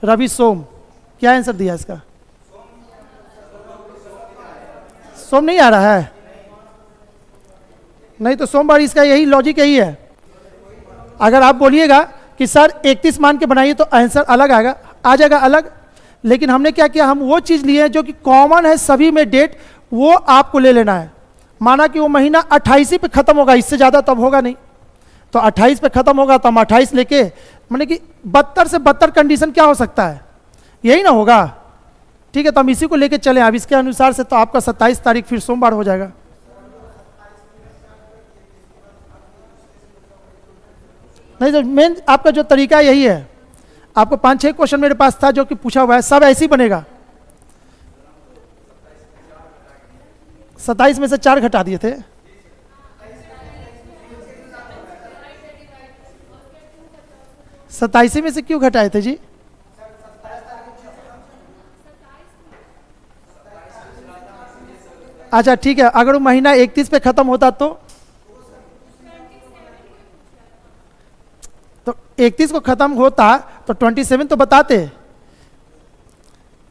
रवि सोम, क्या आंसर दिया इसका? सोम नहीं आ रहा है? नहीं तो सोमवार, इसका यही लॉजिक यही है। अगर आप बोलिएगा कि सर 31 मान के बनाइए तो आंसर अलग आएगा, आ जाएगा अलग। लेकिन हमने क्या किया, हम वो चीज़ लिए हैं जो कि कॉमन है सभी में डेट, वो आपको ले लेना है। माना कि वो महीना 28 पे खत्म होगा, इससे ज़्यादा तब होगा नहीं, तो 28 पे खत्म होगा तो हम 28 लेके, माने कि 72 से 72 कंडीशन क्या हो सकता है, यही ना होगा। ठीक है, तो हम इसी को लेके चले अब इसके अनुसार से, तो आपका 27 तारीख फिर सोमवार हो जाएगा। नहीं तो मेन आपका जो तरीका यही है, आपको 5-6 क्वेश्चन मेरे पास था जो कि पूछा हुआ है, सब ऐसे ही बनेगा। 27 में से 4 घटा दिए थे। सत्ताईस में से क्यों घटाए थे जी? अच्छा ठीक है, अगर वो महीना 31 पे खत्म होता तो 31 को खत्म होता तो 27 तो बताते।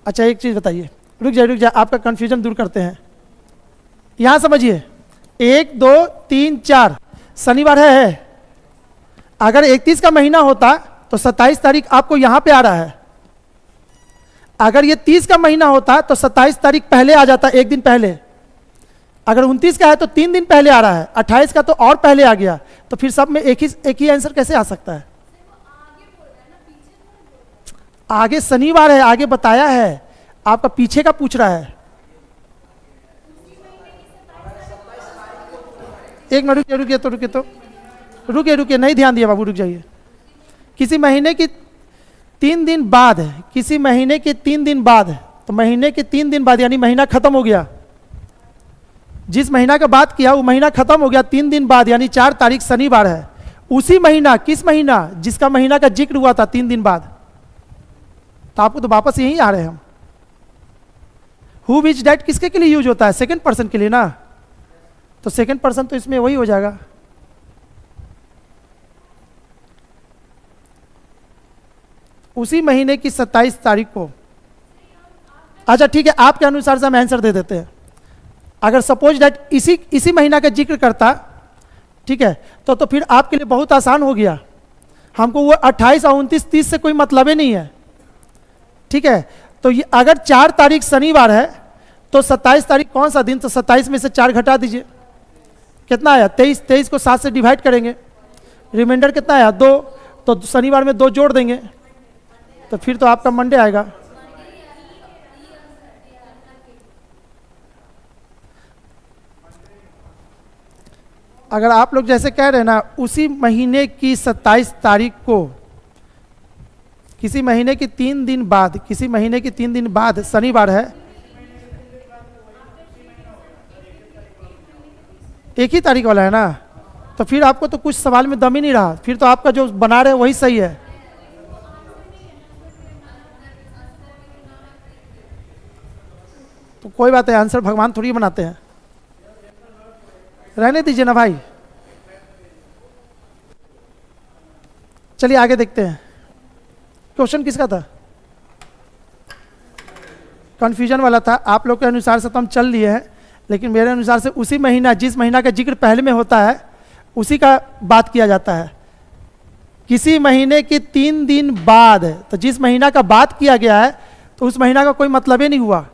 अच्छा एक चीज बताइए, रुक जाइए, आपका कंफ्यूजन दूर करते हैं। यहां समझिए, 1 2 3 4 शनिवार है। अगर 31 का महीना होता तो 27 तारीख आपको यहां पे आ रहा है। अगर ये 30 का महीना होता तो 27 तारीख पहले आ जाता, एक दिन पहले। अगर 29 का है तो 3 दिन पहले आ रहा है, 28 का तो और पहले आ गया। तो फिर सब में एक ही आंसर कैसे आ सकता है? आगे शनिवार है, आगे बताया है, आपका पीछे का पूछ रहा है। एक मिनट रुकिए, नहीं ध्यान दिया बाबू, रुक जाइए। किसी महीने की 3 दिन बाद है, किसी महीने के 3 दिन बाद है, तो महीने के 3 दिन बाद यानी महीना खत्म हो गया। जिस महीना का बात किया वो महीना खत्म हो गया 3 दिन बाद, यानी 4 तारीख शनिवार है। उसी महीना, किस महीना? जिसका महीना का जिक्र हुआ था 3 दिन बाद। तो आपको तो वापस यहीं आ रहे हैं हम। हु विच डेट किसके के लिए यूज होता है? सेकंड पर्सन के लिए ना, तो सेकंड पर्सन तो इसमें वही हो जाएगा। उसी महीने की 27 तारीख को। अच्छा ठीक है, आपके अनुसार से हम आंसर दे देते हैं। अगर सपोज दैट इसी महीना का जिक्र करता, ठीक है, तो फिर आपके लिए बहुत आसान हो गया। हमको वो 28 और 29 30 से कोई मतलब ही नहीं है। ठीक है, तो ये अगर 4 तारीख शनिवार है तो 27 तारीख कौन सा दिन? तो 27 में से 4 घटा दीजिए, कितना आया? 23। 23 को 7 से डिवाइड करेंगे, रिमाइंडर कितना आया? 2। तो शनिवार में 2 जोड़ देंगे, तो फिर तो आपका मंडे आएगा। अगर आप लोग जैसे कह रहे हैं ना, उसी महीने की 27 तारीख को, किसी महीने की 3 दिन बाद, किसी महीने की 3 दिन बाद शनिवार है, एक ही तारीख वाला है ना, तो फिर आपको तो कुछ सवाल में दम ही नहीं रहा। फिर तो आपका जो बना रहे वही सही है। तो कोई बात है, आंसर भगवान थोड़ी बनाते हैं, रहने दीजिए ना भाई। चलिए आगे देखते हैं। क्वेश्चन किसका था? कंफ्यूजन वाला था। आप लोग के अनुसार से तो हम चल लिए हैं, लेकिन मेरे अनुसार से उसी महीना, जिस महीना का जिक्र पहले में होता है, उसी का बात किया जाता है। किसी महीने के 3 दिन बाद, तो जिस महीना का बात किया गया है तो उस महीना का कोई मतलब ही नहीं हुआ।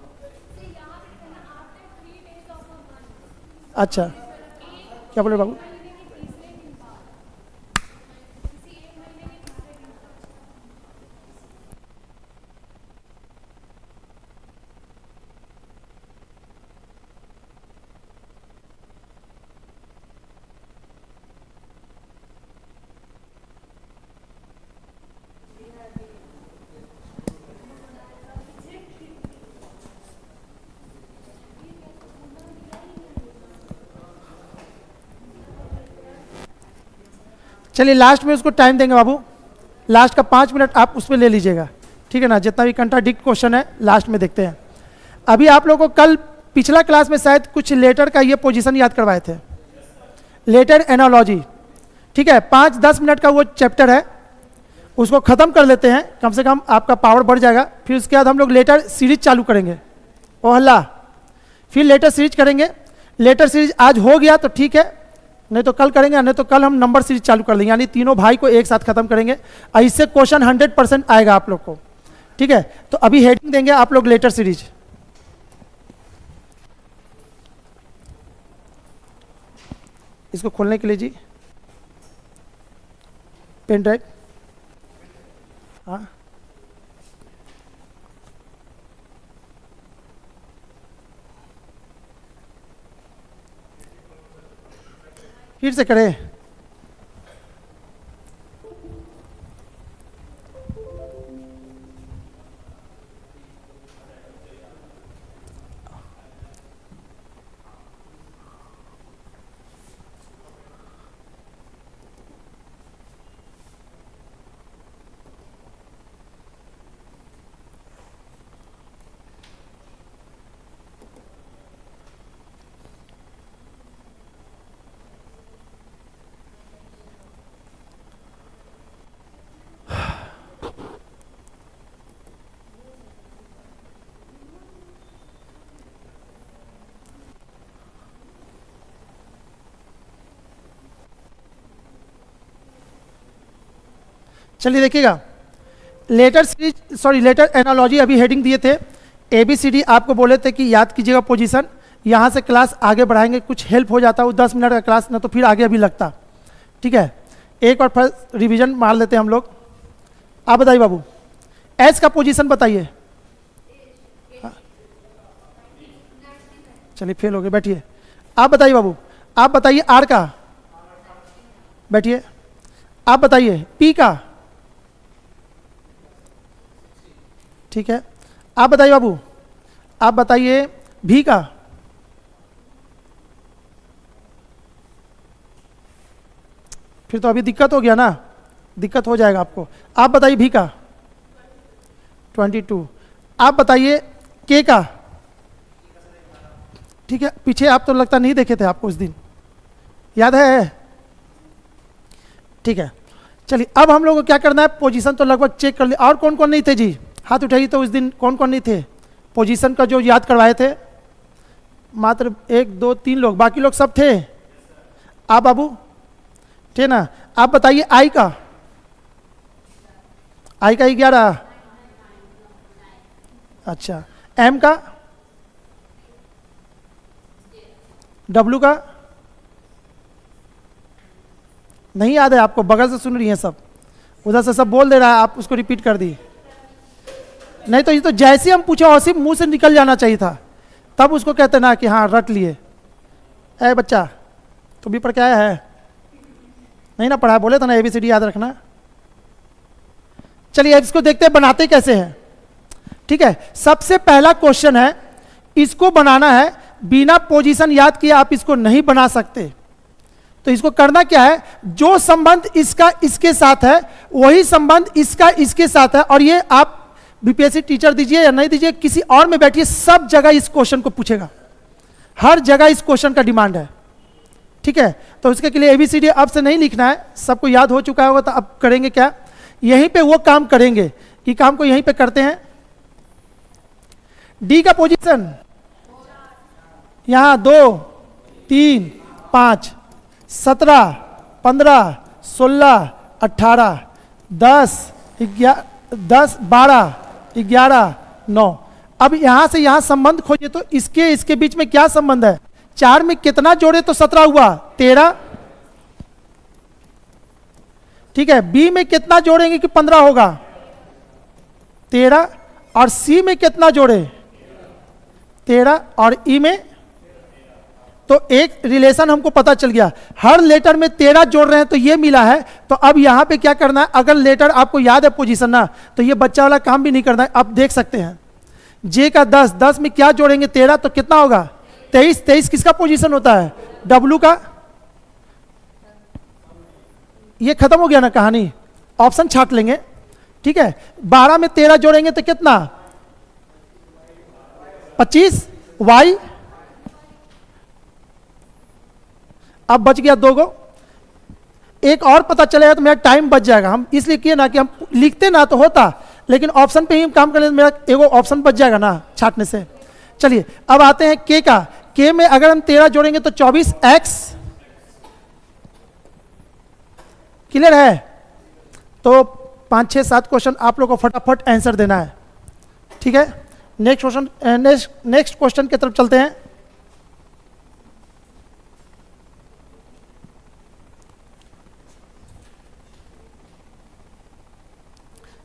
अच्छा क्या बोले बाबू? चलिए लास्ट में उसको टाइम देंगे बाबू, लास्ट का 5 मिनट आप उसमें ले लीजिएगा, ठीक है ना। जितना भी कंट्राडिक्ट क्वेश्चन है लास्ट में देखते हैं। अभी आप लोगों को कल पिछला क्लास में शायद कुछ लेटर का ये पोजीशन याद करवाए थे, लेटर एनालॉजी, ठीक है। 5-10 मिनट का वो चैप्टर है, उसको ख़त्म कर लेते हैं, कम से कम आपका पावर बढ़ जाएगा। फिर उसके बाद हम लोग लेटर सीरीज चालू करेंगे। ओ हल्ला, फिर लेटर सीरीज करेंगे। लेटर सीरीज आज हो गया तो ठीक है, नहीं तो कल करेंगे, नहीं तो कल हम नंबर सीरीज चालू कर लेंगे, यानी तीनों भाई को एक साथ खत्म करेंगे। और इससे क्वेश्चन 100% आएगा आप लोग को, ठीक है। तो अभी हेडिंग देंगे आप लोग लेटर सीरीज। इसको खोलने के लिए जी पेन ड्राइव, हाँ फिर से करें। चलिए देखिएगा, letter series sorry letter analogy अभी हेडिंग दिए थे। ABCD आपको बोले थे कि याद कीजिएगा पोजीशन, यहाँ से क्लास आगे बढ़ाएंगे, कुछ हेल्प हो जाता वो 10 मिनट का क्लास, ना तो फिर आगे अभी लगता, ठीक है। एक बार फर्स्ट रिवीजन मार लेते हैं हम लोग। आप बताइए बाबू, एच का पोजीशन बताइए। चलिए फेल हो गए, बैठिए। आप बताइए बाबू, आप बताइए आर का, बैठिए। आप बताइए पी का, ठीक है। आप बताइए बाबू, आप बताइए भी का, फिर तो अभी दिक्कत हो गया ना, दिक्कत हो जाएगा आपको। आप बताइए भी का 22। आप बताइए के का, ठीक है। पीछे आप तो लगता नहीं देखे थे आपको उस दिन, याद है, ठीक है। चलिए अब हम लोग को क्या करना है, पोजीशन तो लगभग चेक कर लिया। और कौन कौन नहीं थे जी, हाथ उठाइए। तो उस दिन कौन कौन नहीं थे पोजीशन का जो याद करवाए थे? मात्र 1 2 3 लोग, बाकी लोग सब थे। आप बाबू थे ना। आप बताइए आई का, आई का 11। अच्छा, एम का, डब्लू का नहीं याद है आपको, बगल से सुन रही हैं सब, उधर से सब बोल दे रहा है, आप उसको रिपीट कर दी। नहीं तो ये तो जैसे हम पूछे वैसे मुंह से निकल जाना चाहिए था, तब उसको कहते ना कि हाँ रट लिए। ए बच्चा तू भी पढ़ के आया है? नहीं ना पढ़ा, बोले था ना ABCD याद रखना। चलिए अब इसको देखते हैं बनाते कैसे हैं, ठीक है। सबसे पहला क्वेश्चन है, इसको बनाना है बिना पोजीशन याद किए आप इसको नहीं बना सकते। तो इसको करना क्या है, जो संबंध इसका इसके साथ है वही संबंध इसका इसके साथ है। और ये आप BPSC टीचर दीजिए या नहीं दीजिए, किसी और में बैठिए, सब जगह इस क्वेश्चन को पूछेगा, हर जगह इस क्वेश्चन का डिमांड है, ठीक है। तो उसके के लिए ABCD अब से नहीं लिखना है, सबको याद हो चुका होगा। तो अब करेंगे क्या, यहीं पे वो काम करेंगे, ये काम को यहीं पे करते हैं। डी का पोजीशन यहां 2 3 5 17 15 16 18 10 12 11 9। अब यहां से यहां संबंध खोजिए, तो इसके इसके बीच में क्या संबंध है? 4 में कितना जोड़े तो 17 हुआ, 13, ठीक है। बी में कितना जोड़ेंगे कि 15 होगा? 13। और सी में कितना जोड़े? 13। और ई में, तो एक रिलेशन हमको पता चल गया, हर लेटर में 13 जोड़ रहे हैं तो ये मिला है। तो अब यहां पे क्या करना है, अगर लेटर आपको याद है पोजीशन ना, तो ये बच्चा वाला काम भी नहीं करना है। आप देख सकते हैं जे का 10, 10 में क्या जोड़ेंगे? 13, तो कितना होगा? 23। 23 किसका पोजीशन होता है? डब्लू का। ये खत्म हो गया ना कहानी, ऑप्शन छाट लेंगे, ठीक है। 12 में 13 जोड़ेंगे तो कितना? 25। वाई, अब बच गया 2 गो। एक और पता चलेगा तो मेरा टाइम बच जाएगा। हम इसलिए किए ना कि हम लिखते ना तो होता, लेकिन ऑप्शन पे ही हम काम कर लेते, मेरा एगो ऑप्शन बच जाएगा ना छाटने से। चलिए अब आते हैं के का। के में अगर हम 13 जोड़ेंगे तो 24x, क्लियर है? तो 5, 6, 7 क्वेश्चन आप लोग को फटाफट आंसर देना है, ठीक है? नेक्स्ट क्वेश्चन की तरफ चलते हैं।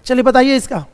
चलिए बताइए इसका।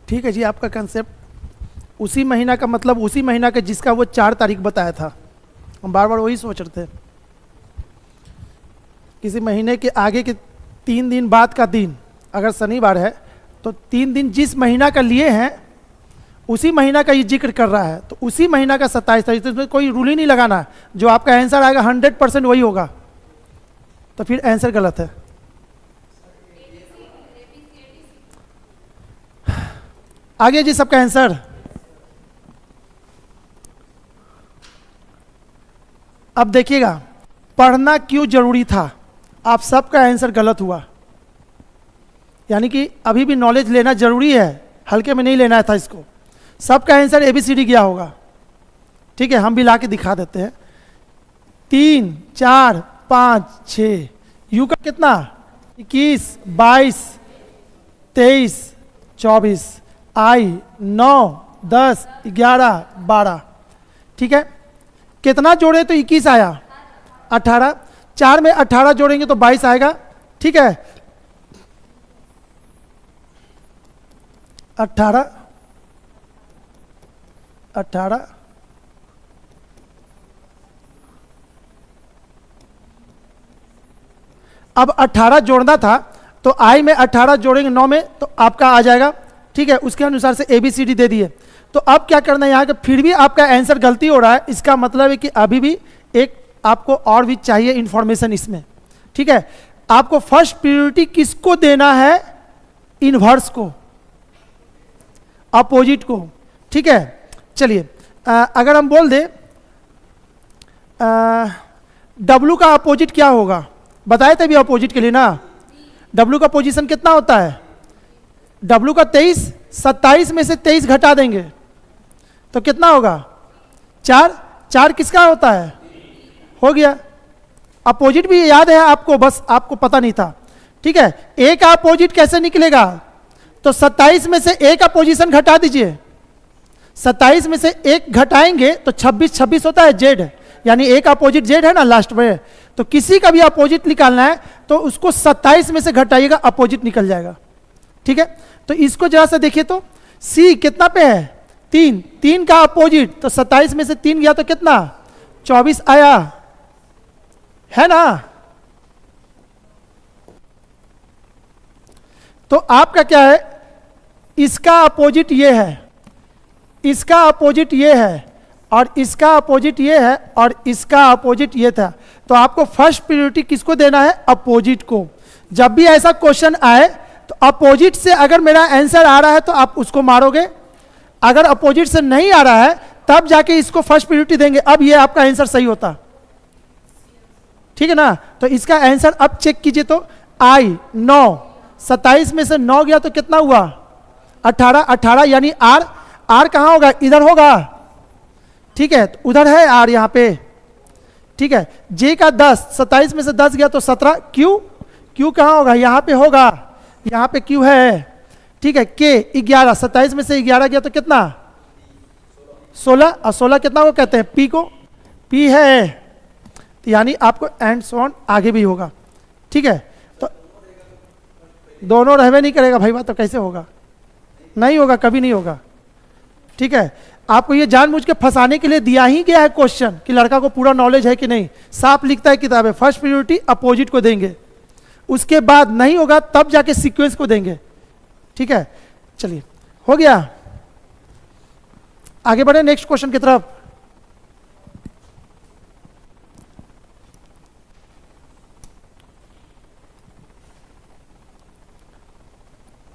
ठीक है जी, आपका कंसेप्ट उसी महीना का मतलब उसी महीना का जिसका वो 4 तारीख बताया था। हम बार बार वही सोच रहे थे, किसी महीने के आगे के 3 दिन बाद का दिन अगर शनिवार है तो 3 दिन जिस महीना का लिए हैं उसी महीना का ये जिक्र कर रहा है, तो उसी महीना का 27 तारीख। तो इसमें कोई रूल ही नहीं लगाना, जो आपका आंसर आएगा 100% वही होगा, तो फिर आंसर गलत है। आगे जी सबका आंसर। अब देखिएगा पढ़ना क्यों जरूरी था, आप सबका आंसर गलत हुआ। यानी कि अभी भी नॉलेज लेना जरूरी है, हल्के में नहीं लेना था इसको। सबका आंसर ABCD गया होगा, ठीक है? हम भी ला के दिखा देते हैं। 3, 4, 5, 6, यू का कितना? 21, 22, 23, 24, आई 9, 10, 11, 12, ठीक है? कितना जोड़े तो 21 आया, 18। 4 में 18 जोड़ेंगे तो 22 आएगा, ठीक है? 18, 18, अब 18 जोड़ना था तो आई में 18 जोड़ेंगे 9 में तो आपका आ जाएगा, ठीक है? उसके अनुसार से ABCD दे दिए। तो अब क्या करना है यहाँ के, फिर भी आपका आंसर गलती हो रहा है, इसका मतलब है कि अभी भी एक आपको और भी चाहिए इंफॉर्मेशन इसमें, ठीक है? आपको फर्स्ट प्रायोरिटी किसको देना है? इनवर्स को, अपोजिट को, ठीक है? चलिए अगर हम बोल दें W का अपोजिट क्या होगा, बताए थे भी अपोजिट के लिए ना। W का पोजीशन कितना होता है? W का 23, 27 में से 23 घटा देंगे तो कितना होगा? 4। 4 किसका होता है? हो गया। अपोजिट भी याद है आपको, बस आपको पता नहीं था, ठीक है? A का अपोजिट कैसे निकलेगा? तो 27 में से A का पोजीशन घटा दीजिए। 27 में से 1 घटाएंगे तो 26, 26 होता है Z, यानी A का अपोजिट Z है ना लास्ट में। तो किसी का भी अपोजिट निकालना है तो उसको 27 में से घटाइएगा, अपोजिट निकल जाएगा, ठीक है? तो इसको जरा से देखिए तो C कितना पे है? 3। 3 का अपोजिट, तो 27 में से 3 गया तो कितना? 24 आया, है ना? तो आपका क्या है? इसका अपोजिट ये है, इसका अपोजिट ये है, और इसका अपोजिट ये है, और इसका अपोजिट ये था। तो आपको फर्स्ट प्रायोरिटी किसको देना है? अपोजिट को। जब भी ऐसा क्वेश्चन आए तो अपोजिट से अगर मेरा आंसर आ रहा है तो आप उसको मारोगे, अगर अपोजिट से नहीं आ रहा है तब जाके इसको फर्स्ट प्रायोरिटी देंगे। अब ये आपका आंसर सही होता, ठीक है ना? तो इसका आंसर अब चेक कीजिए तो आई 9, 27 में से 9 गया तो कितना हुआ? 18। 18 यानी आर कहाँ होगा? इधर होगा, ठीक है? तो उधर है आर यहाँ पे, ठीक है? जे का 10, 27 में से 10 गया तो 17। क्यू कहाँ होगा? यहाँ पे होगा, यहाँ पे क्यू है, ठीक है? के 11, 27 में से 11 गया तो कितना? 16। और 16 कितना को कहते हैं? पी को, पी है। तो यानी आपको एंड सो ऑन आगे भी होगा, ठीक है। तो दोनों रहवे नहीं करेगा भाई, बात तो कैसे होगा, नहीं होगा, कभी नहीं होगा, ठीक है। आपको ये जानबूझ के फंसाने के लिए दिया ही गया है क्वेश्चन कि लड़का को पूरा नॉलेज है कि नहीं, साफ लिखता है किताब है, फर्स्ट प्रायोरिटी अपोजिट को देंगे, उसके बाद नहीं होगा तब जाके सीक्वेंस को देंगे, ठीक है। चलिए हो गया, आगे बढ़े नेक्स्ट क्वेश्चन की तरफ।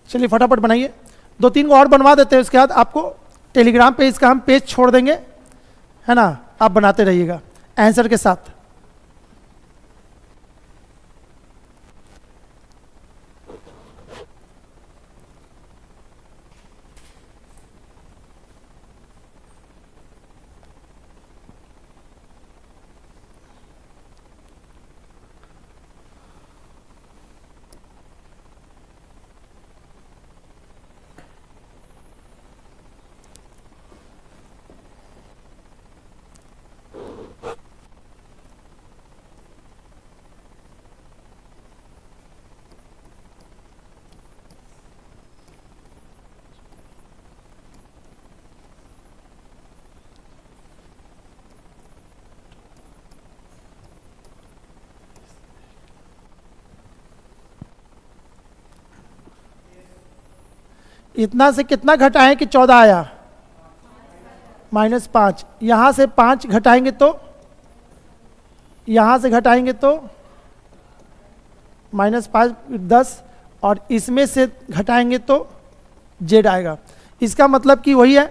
चलिए फटाफट बनाइए, 2-3 को और बनवा देते हैं, उसके बाद आपको टेलीग्राम पे इसका हम पेज छोड़ देंगे, है ना, आप बनाते रहिएगा आंसर के साथ। इतना से कितना घटाएं कि 14 आया, -5, यहां से 5 घटाएंगे तो, यहां से घटाएंगे तो -5 10, और इसमें से घटाएंगे तो जेड आएगा, इसका मतलब कि वही है,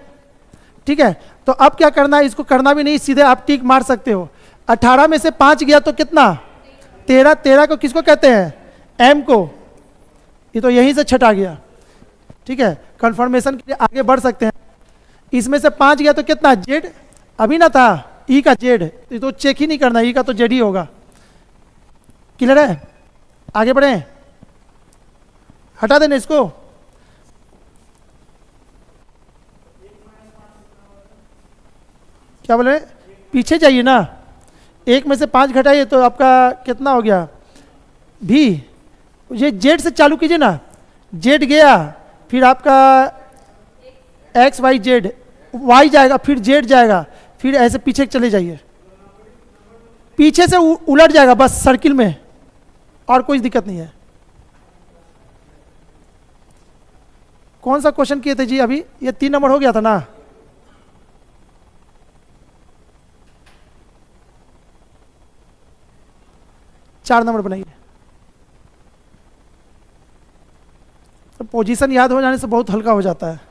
ठीक है। तो अब क्या करना है, इसको करना भी नहीं, सीधे आप टिक मार सकते हो। 18 में से 5 गया तो कितना, 13, 13 को किसको कहते हैं, एम को, ये तो यहीं से छटा गया, ठीक है। कंफर्मेशन के लिए आगे बढ़ सकते हैं, इसमें से 5 गया तो कितना, जेड, अभी ना था ई का जेड, ये तो चेक ही नहीं करना, ई का तो जेड ही होगा, क्लियर है। आगे बढ़े, हटा देना इसको, क्या बोले, पीछे जाइए ना, 1 में से 5 घटाइए तो आपका कितना हो गया, भी, ये जेड से चालू कीजिए ना, जेड गया, फिर आपका एक्स वाई जेड, वाई जाएगा, फिर जेड जाएगा, फिर ऐसे पीछे चले जाइए, पीछे से उलट जाएगा बस सर्किल में, और कोई दिक्कत नहीं है। कौन सा क्वेश्चन किए थे जी अभी, ये 3 नंबर हो गया था ना, चार नंबर बनाइए। तो पोजीशन याद हो जाने से बहुत हल्का हो जाता है।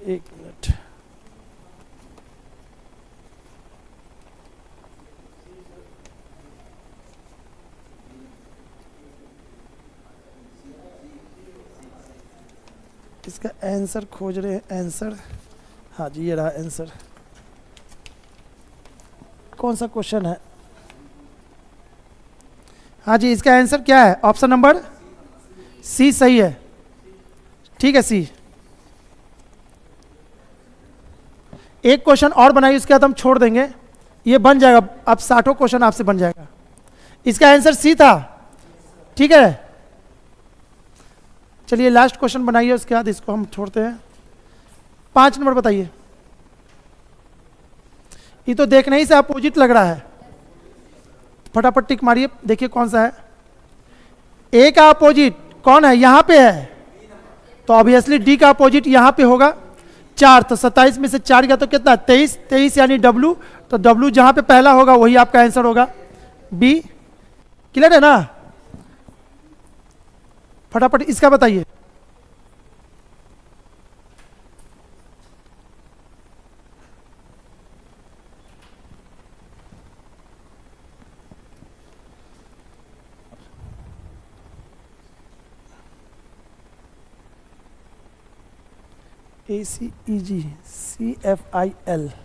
एक मिनट, इसका आंसर खोज रहे हैं, आंसर, हाँ जी ये रहा आंसर। कौन सा क्वेश्चन है, हाँ जी इसका आंसर क्या है, ऑप्शन नंबर सी सही है, ठीक है सी। एक क्वेश्चन और बनाइए, उसके बाद हम छोड़ देंगे, ये बन जाएगा, अब 60 क्वेश्चन आपसे बन जाएगा। इसका आंसर सी था, ठीक है। चलिए लास्ट क्वेश्चन बनाइए, उसके बाद इसको हम छोड़ते हैं। 5 नंबर बताइए, ये तो देखने ही से अपोजिट लग रहा है, फटाफट टिक मारिए, देखिए कौन सा है। ए का अपोजिट कौन है, यहां पे है, तो ऑब्वियसली डी का अपोजिट यहां पे होगा। 4, तो 27 में से 4 गया तो कितना, 23, 23 यानी डब्लू, तो डब्लू जहां पे पहला होगा वही आपका आंसर होगा, बी। क्लियर है ना, फटाफट इसका बताइए। ACEG CFILORUX।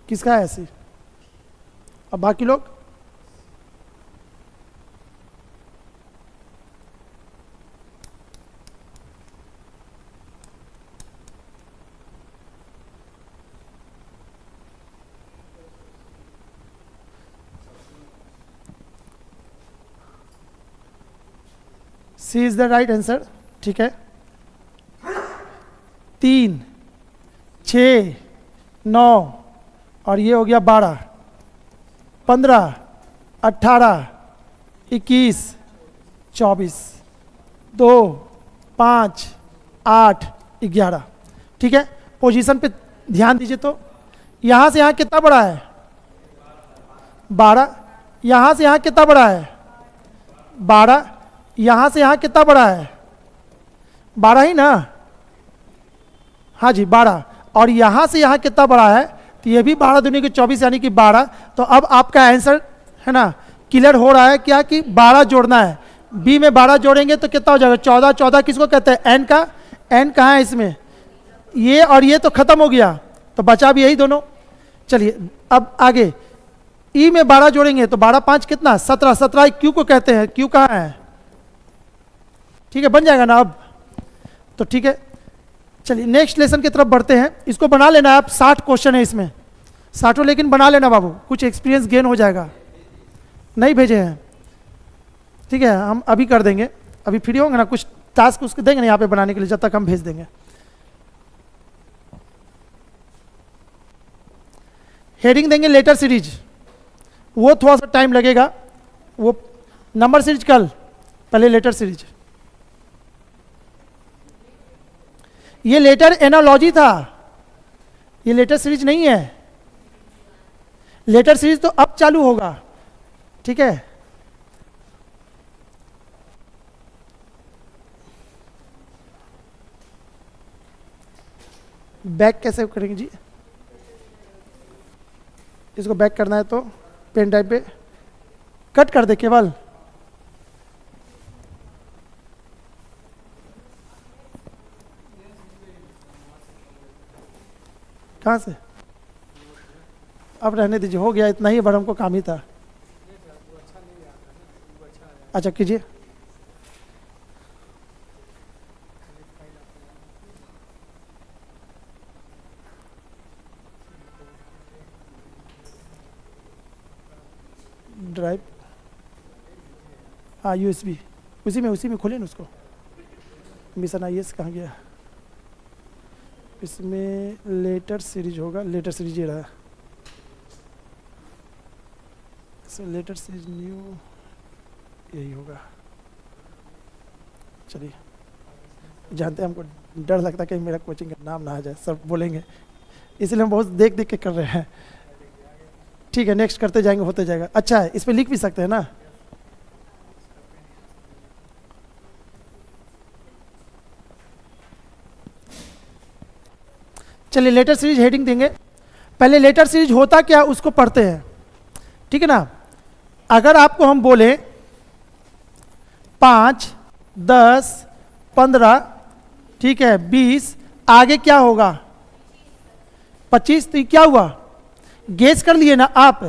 किसका है ऐसी? अब बाकी लोग सी इज द राइट आंसर। ठीक है, 3, 6, 9 और ये हो गया 12, 15, 18, 21, 24, 2, 5, 8, 11। ठीक है, पोजीशन पे ध्यान दीजिए। तो यहाँ से यहाँ कितना बड़ा है? 12। यहाँ से यहाँ कितना बड़ा है? 12। यहाँ से यहाँ कितना बड़ा है? 12 ही ना? हाँ जी 12। और यहाँ से यहाँ कितना बड़ा है? तो ये भी 12 दूनी के 24 यानी कि 12। तो अब आपका आंसर है ना क्लियर हो रहा है क्या कि 12 जोड़ना है। बी में 12 जोड़ेंगे तो कितना हो जाएगा? 14। 14 किसको कहते हैं? एन का। एन कहाँ है इसमें? ये और ये तो खत्म हो गया, तो बचा भी यही दोनों। चलिए अब आगे, ई में 12 जोड़ेंगे तो 12 5 कितना? 17। 17 क्यू को कहते हैं। क्यू कहाँ है? ठीक है, बन जाएगा ना अब? तो ठीक है, चलिए नेक्स्ट लेसन की तरफ बढ़ते हैं। इसको बना लेना आप, 60 क्वेश्चन है इसमें, 60 लेकिन बना लेना बाबू, कुछ एक्सपीरियंस गेन हो जाएगा। नहीं भेजे हैं? ठीक है, हम अभी कर देंगे, अभी फ्री होंगे ना, कुछ टास्क उसको देंगे ना यहाँ पे बनाने के लिए, जब तक हम भेज देंगे। हेडिंग देंगे लेटर सीरीज, वो थोड़ा सा टाइम लगेगा। वो नंबर सीरीज कल, पहले लेटर सीरीज। ये लेटर एनालॉजी था, ये लेटर सीरीज नहीं है। लेटर सीरीज तो अब चालू होगा। ठीक है, बैक कैसे करेंगे जी? इसको बैक करना है तो पेन ड्राइव पे कट कर दे केवल। कहाँ से? अब रहने दीजिए, हो गया इतना ही, बड़ा हमको काम ही था। अच्छा कीजिए। ड्राइव, हाँ यूएसबी, उसी में खोले ना उसको। मिशन आईएस कहाँ गया? इसमें लेटर सीरीज होगा, लेटर सीरीज ये रहा। लेटर सीरीज न्यू, यही होगा। चलिए, जानते हैं हमको डर लगता है कि मेरा कोचिंग का नाम ना आ जाए, सब बोलेंगे, इसलिए हम बहुत देख देख के कर रहे हैं। ठीक है, नेक्स्ट करते जाएंगे, होते जाएगा। अच्छा है, इस पे लिख भी सकते हैं ना? चलिए लेटर सीरीज हेडिंग देंगे। पहले लेटर सीरीज होता क्या उसको पढ़ते हैं। ठीक है ना? अगर आपको हम बोले 5, 10, 15, ठीक है 20, आगे क्या होगा? 25। तो ये क्या हुआ? गेस कर लिए ना आप?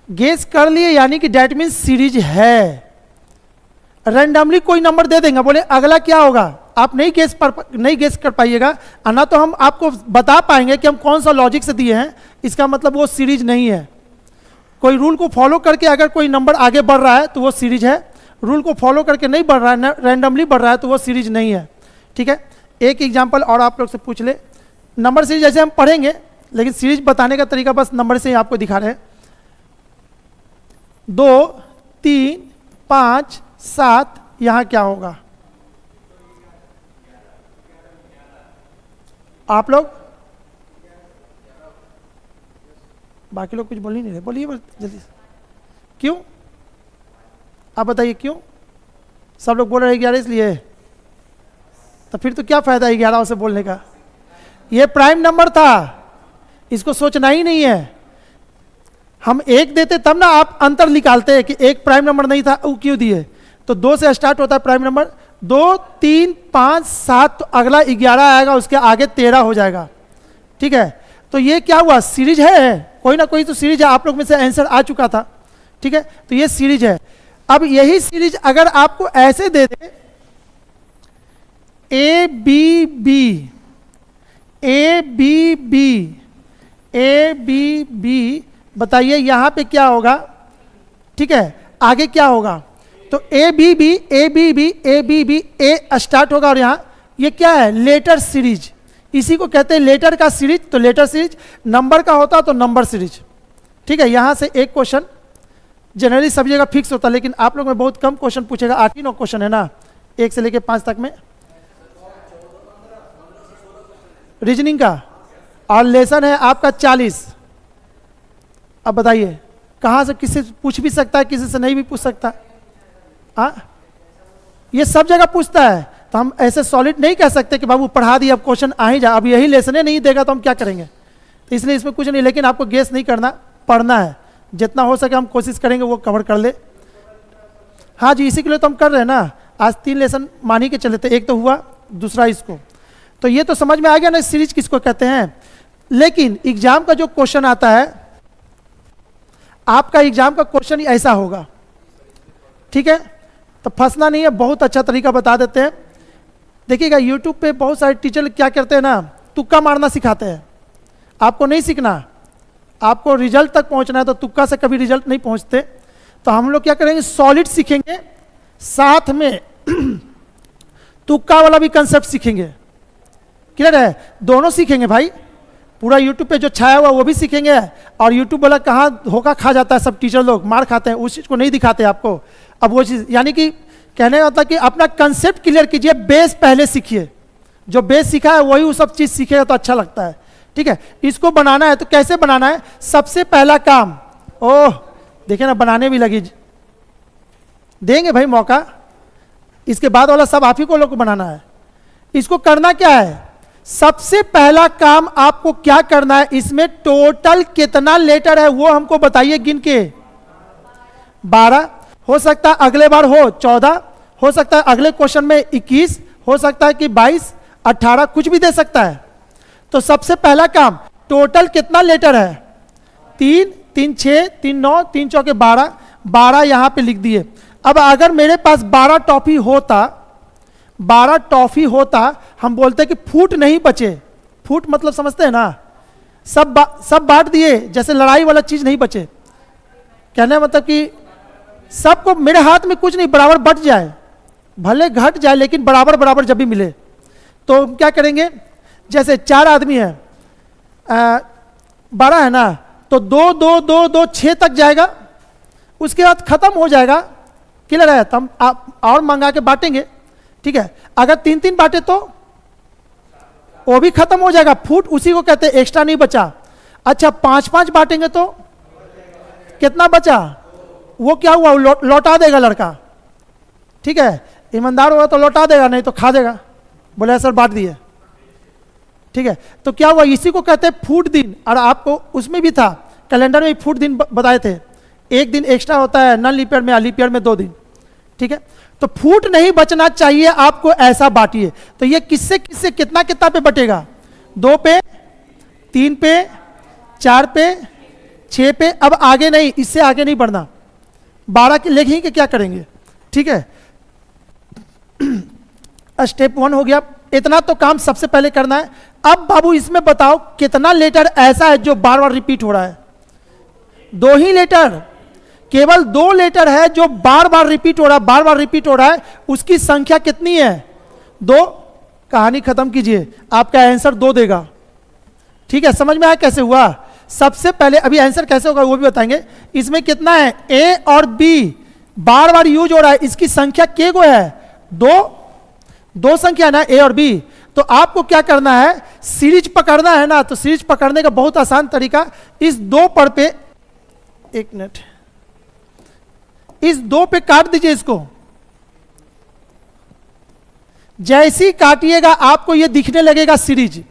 गेस कर लिए यानी कि डेट मीन्स सीरीज है। रैंडमली कोई नंबर दे देंगे, बोले अगला क्या होगा, आप नहीं गेस कर पाइएगा, ना तो हम आपको बता पाएंगे कि हम कौन सा लॉजिक से दिए हैं, इसका मतलब वो सीरीज नहीं है। कोई रूल को फॉलो करके अगर कोई नंबर आगे बढ़ रहा है तो वो सीरीज है, रूल को फॉलो करके नहीं बढ़ रहा है, रैंडमली बढ़ रहा है तो वो सीरीज नहीं है। ठीक है, एक एग्जाम्पल और आप लोग से पूछ ले। नंबर सीरीज जैसे हम पढ़ेंगे, लेकिन सीरीज बताने का तरीका बस नंबर से ही आपको दिखा रहे हैं। 2, 3, 5, 7, यहां क्या होगा? आप लोग बाकी लोग कुछ बोल ही नहीं रहे, बोलिए बस जल्दी से। क्यों? आप बताइए क्यों? सब लोग बोल रहे 11 इसलिए, तो फिर तो क्या फायदा है 11 से बोलने का? ये प्राइम नंबर था, इसको सोचना ही नहीं है। हम एक देते तब ना आप अंतर निकालते हैं कि एक प्राइम नंबर नहीं था, वो क्यों दिए। तो 2 से स्टार्ट होता है प्राइम नंबर, 2, 3, 5, 7, तो अगला 11 आएगा, उसके आगे 13 हो जाएगा। ठीक है, तो ये क्या हुआ? सीरीज है, कोई ना कोई तो सीरीज है। आप लोग में से आंसर आ चुका था। ठीक है, तो ये सीरीज है। अब यही सीरीज अगर आपको ऐसे दे दे A B B A B B A B B, बताइए यहां पे क्या होगा? ठीक है, आगे क्या होगा? तो A B B A B B A B B, A start होगा और यहां ये क्या है? Letter series. इसी को कहते हैं लेटर का सीरीज। तो लेटर सीरीज, नंबर का होता तो नंबर सीरीज। ठीक है, यहां से एक क्वेश्चन जनरली सब जगह फिक्स होता है, लेकिन आप लोग में बहुत कम क्वेश्चन पूछेगा। 8 ही 9 क्वेश्चन है ना, 1 से लेके 5 तक में रीजनिंग का, और लेसन है आपका 40। अब बताइए कहां से, किसी से पूछ भी सकता है, किसी से नहीं भी पूछ सकता। हाँ, ये सब जगह पूछता है, तो हम ऐसे सॉलिड नहीं कह सकते कि बाबू पढ़ा दिया अब क्वेश्चन आ ही जा, अब यही लेसने नहीं देगा तो हम क्या करेंगे। तो इसलिए इसमें कुछ नहीं, लेकिन आपको गेस नहीं करना, पढ़ना है। जितना हो सके हम कोशिश करेंगे वो कवर कर ले। हाँ जी, इसी के लिए तो हम कर रहे हैं ना। आज 3 लेसन मान ही के चले थे, एक तो हुआ, दूसरा इसको। तो ये तो समझ में आ गया ना सीरीज किसको कहते हैं। लेकिन एग्जाम का जो क्वेश्चन आता है, आपका एग्जाम का क्वेश्चन ऐसा होगा। ठीक है, तो फंसना नहीं है, बहुत अच्छा तरीका बता देते हैं। देखिएगा यूट्यूब पे बहुत सारे टीचर क्या करते हैं ना, तुक्का मारना सिखाते हैं। आपको नहीं सीखना, आपको रिजल्ट तक पहुंचना है, तो तुक्का से कभी रिजल्ट नहीं पहुंचते। तो हम लोग क्या करेंगे, सॉलिड सीखेंगे, साथ में तुक्का वाला भी कंसेप्ट सीखेंगे। क्लियर है? दोनों सीखेंगे भाई। पूरा यूट्यूब पे जो छाया हुआ वो भी सीखेंगे, और यूट्यूब वाला कहाँ धोखा खा जाता है, सब टीचर लोग मार खाते हैं, उस चीज़ को नहीं दिखाते आपको। अब वो चीज़, यानी कि कहने का मतलब कि अपना कंसेप्ट क्लियर कीजिए, बेस पहले सीखिए। जो बेस सीखा है वही वो सब चीज़ सीखेगा तो अच्छा लगता है। ठीक है, इसको बनाना है तो कैसे बनाना है? सबसे पहला काम, ओह देखिए ना बनाने भी लगी, देंगे भाई मौका। इसके बाद वाला सब आप ही को लोग को बनाना है। इसको करना क्या है? सबसे पहला काम आपको क्या करना है, इसमें टोटल कितना लेटर है वो हमको बताइए गिन के। 12 हो सकता है, अगले बार हो 14 हो सकता है, अगले क्वेश्चन में 21 हो सकता है कि 22, 18 कुछ भी दे सकता है। तो सबसे पहला काम, टोटल कितना लेटर है? 3, 3, 6, 3, 9, 3 चौके 12, 12 यहां पे लिख दिए। अब अगर मेरे पास 12 टॉफी होता, 12 टॉफी होता, हम बोलते कि फूट नहीं बचे। फूट मतलब समझते हैं ना, सब बांट दिए, जैसे लड़ाई वाला चीज नहीं बचे। कहने मतलब कि सबको, मेरे हाथ में कुछ नहीं, बराबर बट जाए, भले घट जाए लेकिन बराबर बराबर जब भी मिले। तो हम क्या करेंगे, जैसे 4 आदमी है, 12 है ना, तो 2, 2, 2, 2, 6 तक जाएगा, उसके बाद खत्म हो जाएगा। क्लियर है? तो हम और मंगा के बांटेंगे। ठीक है, अगर 3, 3 बांटे तो वो भी खत्म हो जाएगा, फूट उसी को कहते हैं, एक्स्ट्रा नहीं बचा। अच्छा 5, 5 बांटेंगे तो कितना बचा? वो क्या हुआ, लौटा देगा लड़का। ठीक है, ईमानदार होगा तो लौटा देगा, नहीं तो खा देगा, बोले सर बांट दिए। ठीक है, तो क्या हुआ, इसी को कहते हैं फूट दिन। और आपको उसमें भी था, कैलेंडर में फूट दिन बताए थे, एक दिन एक्स्ट्रा होता है नॉन लीप ईयर में, लीप ईयर में 2 दिन। ठीक है, तो फूट नहीं बचना चाहिए आपको, ऐसा बांटिए। तो ये किससे किससे कितना कितना पे बटेगा? 2 पे, 3 पे, 4 पे, 6 पे। अब आगे नहीं, इससे आगे नहीं बढ़ना, 12 के लेख ही के क्या करेंगे। ठीक है, स्टेप 1 हो गया, इतना तो काम सबसे पहले करना है। अब बाबू इसमें बताओ कितना लेटर ऐसा है जो बार बार रिपीट हो रहा है? 2 ही लेटर, केवल 2 लेटर है जो बार बार रिपीट हो रहा है, बार बार रिपीट हो रहा है। उसकी संख्या कितनी है? 2। कहानी खत्म कीजिए, आपका आंसर 2 देगा। ठीक है, समझ में आया कैसे हुआ? सबसे पहले अभी आंसर कैसे होगा वो भी बताएंगे। इसमें कितना है? ए और बी बार बार यूज हो रहा है, इसकी संख्या के गो है? 2 संख्या ना, ए और बी। तो आपको क्या करना है, सीरीज पकड़ना है ना, तो सीरीज पकड़ने का बहुत आसान तरीका, इस दो पर पे, एक मिनट, इस दो पे काट दीजिए इसको। जैसे ही काटिएगा आपको ये दिखने लगेगा सीरीज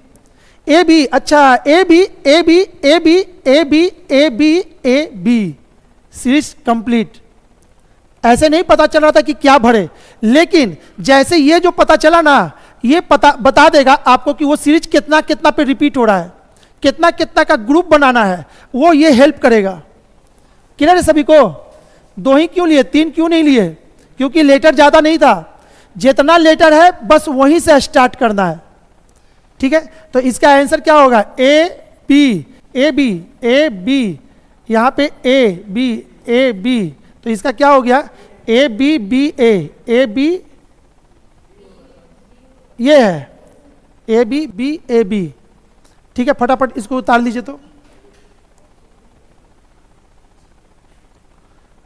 ए बी, अच्छा A B A B A B A B A B A B, series complete. ऐसे नहीं पता चल रहा था कि क्या भरे, लेकिन जैसे ये जो पता चला ना, ये पता बता देगा आपको कि वो सीरीज कितना कितना पे रिपीट हो रहा है, कितना कितना का ग्रुप बनाना है, वो ये हेल्प करेगा। क्लियर है सभी को? दो ही क्यों लिए, तीन क्यों नहीं लिए? क्योंकि लेटर ज्यादा नहीं था, जितना लेटर है बस वहीं से स्टार्ट करना है। ठीक है, तो इसका आंसर क्या होगा, A B A B A B, यहां पे ए बी, तो इसका क्या हो गया, A B B A B, ये है A B B A B. ठीक है, फटाफट इसको उतार लीजिए, तो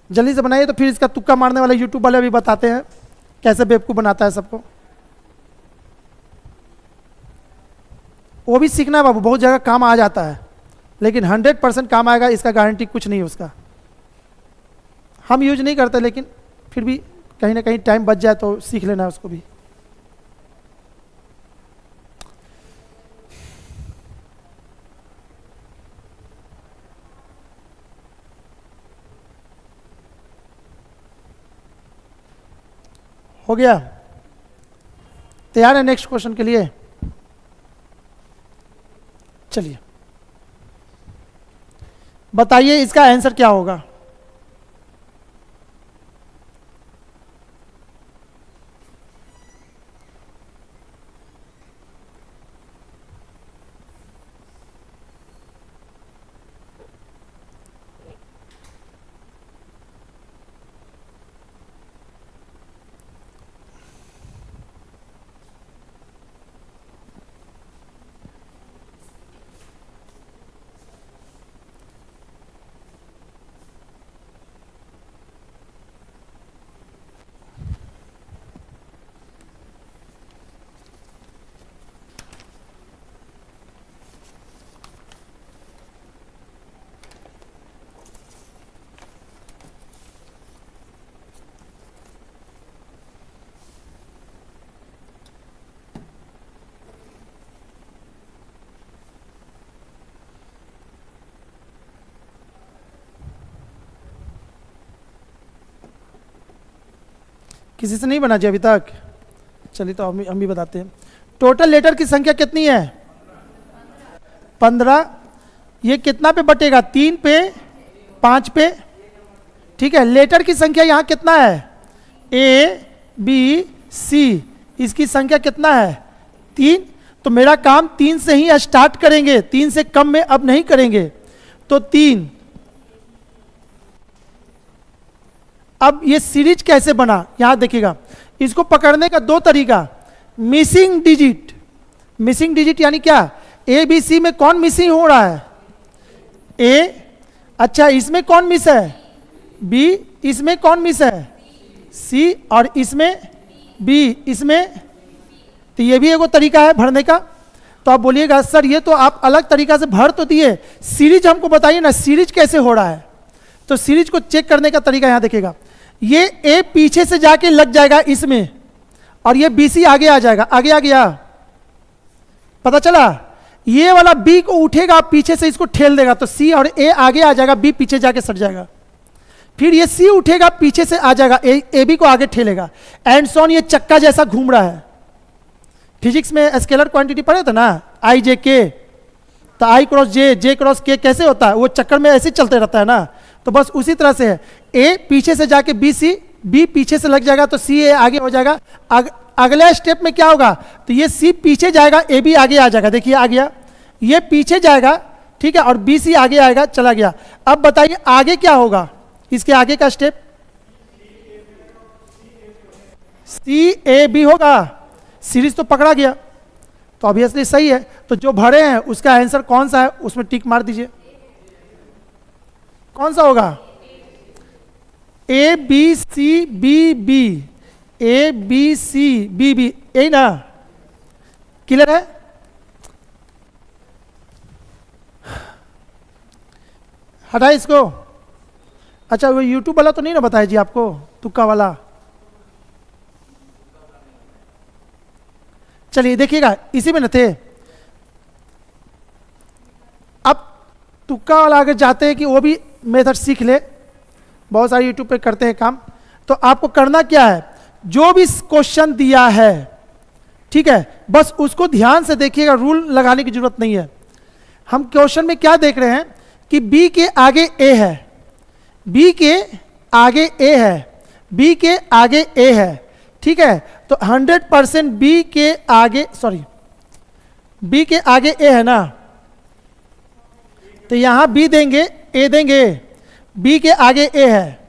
जल्दी से बनाइए, तो फिर इसका तुक्का मारने वाले यूट्यूब वाले भी बताते हैं कैसे बेवकूफ बनाता है सबको। वो भी सीखना है बाबू, बहुत जगह काम आ जाता है, लेकिन 100% काम आएगा इसका गारंटी कुछ नहीं है उसका। हम यूज नहीं करते, लेकिन फिर भी कहीं ना कहीं टाइम बच जाए तो सीख लेना है उसको भी। हो गया? तैयार है नेक्स्ट क्वेश्चन के लिए? चलिए बताइए इसका आंसर क्या होगा। किसी से नहीं बना जी अभी तक? चलिए तो हम भी बताते हैं। टोटल लेटर की संख्या कितनी है? 15। ये कितना पे बटेगा? 3 पे, 5 पे। ठीक है, लेटर की संख्या यहाँ कितना है? ए बी सी, इसकी संख्या कितना है? 3। तो मेरा काम 3 से ही स्टार्ट करेंगे, 3 से कम में अब नहीं करेंगे। तो 3। अब ये सीरीज कैसे बना, यहां देखिएगा। इसको पकड़ने का 2 तरीका। मिसिंग डिजिट, मिसिंग डिजिट यानी क्या? ए बी सी में कौन मिसिंग हो रहा है? ए। अच्छा, इसमें कौन मिस है? बी। इसमें कौन मिस है? सी। और इसमें बी। इसमें, तो ये भी एक तरीका है भरने का। तो आप बोलिएगा सर ये तो आप अलग तरीका से भर तो दिए, सीरीज हमको बताइए ना, सीरीज कैसे हो रहा है? तो सीरीज को चेक करने का तरीका यहां देखिएगा। ये ए पीछे से जाके लग जाएगा इसमें, और ये बी सी आगे आ जाएगा। आगे आ गया, पता चला? ये वाला बी को उठेगा पीछे से, इसको ठेल देगा, तो सी और ए आगे आ जाएगा, बी पीछे जाके सट जाएगा। फिर ये सी उठेगा पीछे से आ जाएगा, ए बी को आगे ठेलेगा, एंड सॉन। ये चक्का जैसा घूम रहा है। फिजिक्स में स्केलर क्वांटिटी पढ़े थे ना, आई जे के, तो आई क्रॉस जे, जे क्रॉस के कैसे होता है? वो चक्कर में ऐसे चलते रहता है ना, तो बस उसी तरह से है। ए पीछे से जाके बी सी, बी पीछे से लग जाएगा तो सी ए आगे हो जाएगा। अगले स्टेप में क्या होगा? तो ये सी पीछे जाएगा, ए बी आगे आ जाएगा। देखिए आ गया, ये पीछे जाएगा, ठीक है, और बी सी आगे आएगा, चला गया। अब बताइए आगे क्या होगा? इसके आगे का स्टेप सी ए बी होगा। सीरीज तो पकड़ा गया, तो ऑब्वियसली सही है। तो जो भरे हैं उसका आंसर कौन सा है, उसमें टिक मार दीजिए। कौन सा होगा? A B C B B, A B C B B, यही ना? क्लियर है? हटाए इसको। अच्छा वो यूट्यूब वाला तो नहीं ना बताया जी आपको, तुक्का वाला? चलिए देखिएगा, इसी में न थे। अब तुक्का वाला अगर चाहते हैं कि वो भी मेथड सीख ले, बहुत सारे यूट्यूब पे करते हैं काम, तो आपको करना क्या है, जो भी क्वेश्चन दिया है, ठीक है, बस उसको ध्यान से देखिएगा, रूल लगाने की जरूरत नहीं है। हम क्वेश्चन में क्या देख रहे हैं कि बी के आगे ए है, बी के आगे ए है, बी के आगे ए है, ठीक है, तो 100% बी के आगे, सॉरी बी के आगे ए है ना, तो यहां बी देंगे ए देंगे, बी के आगे ए है,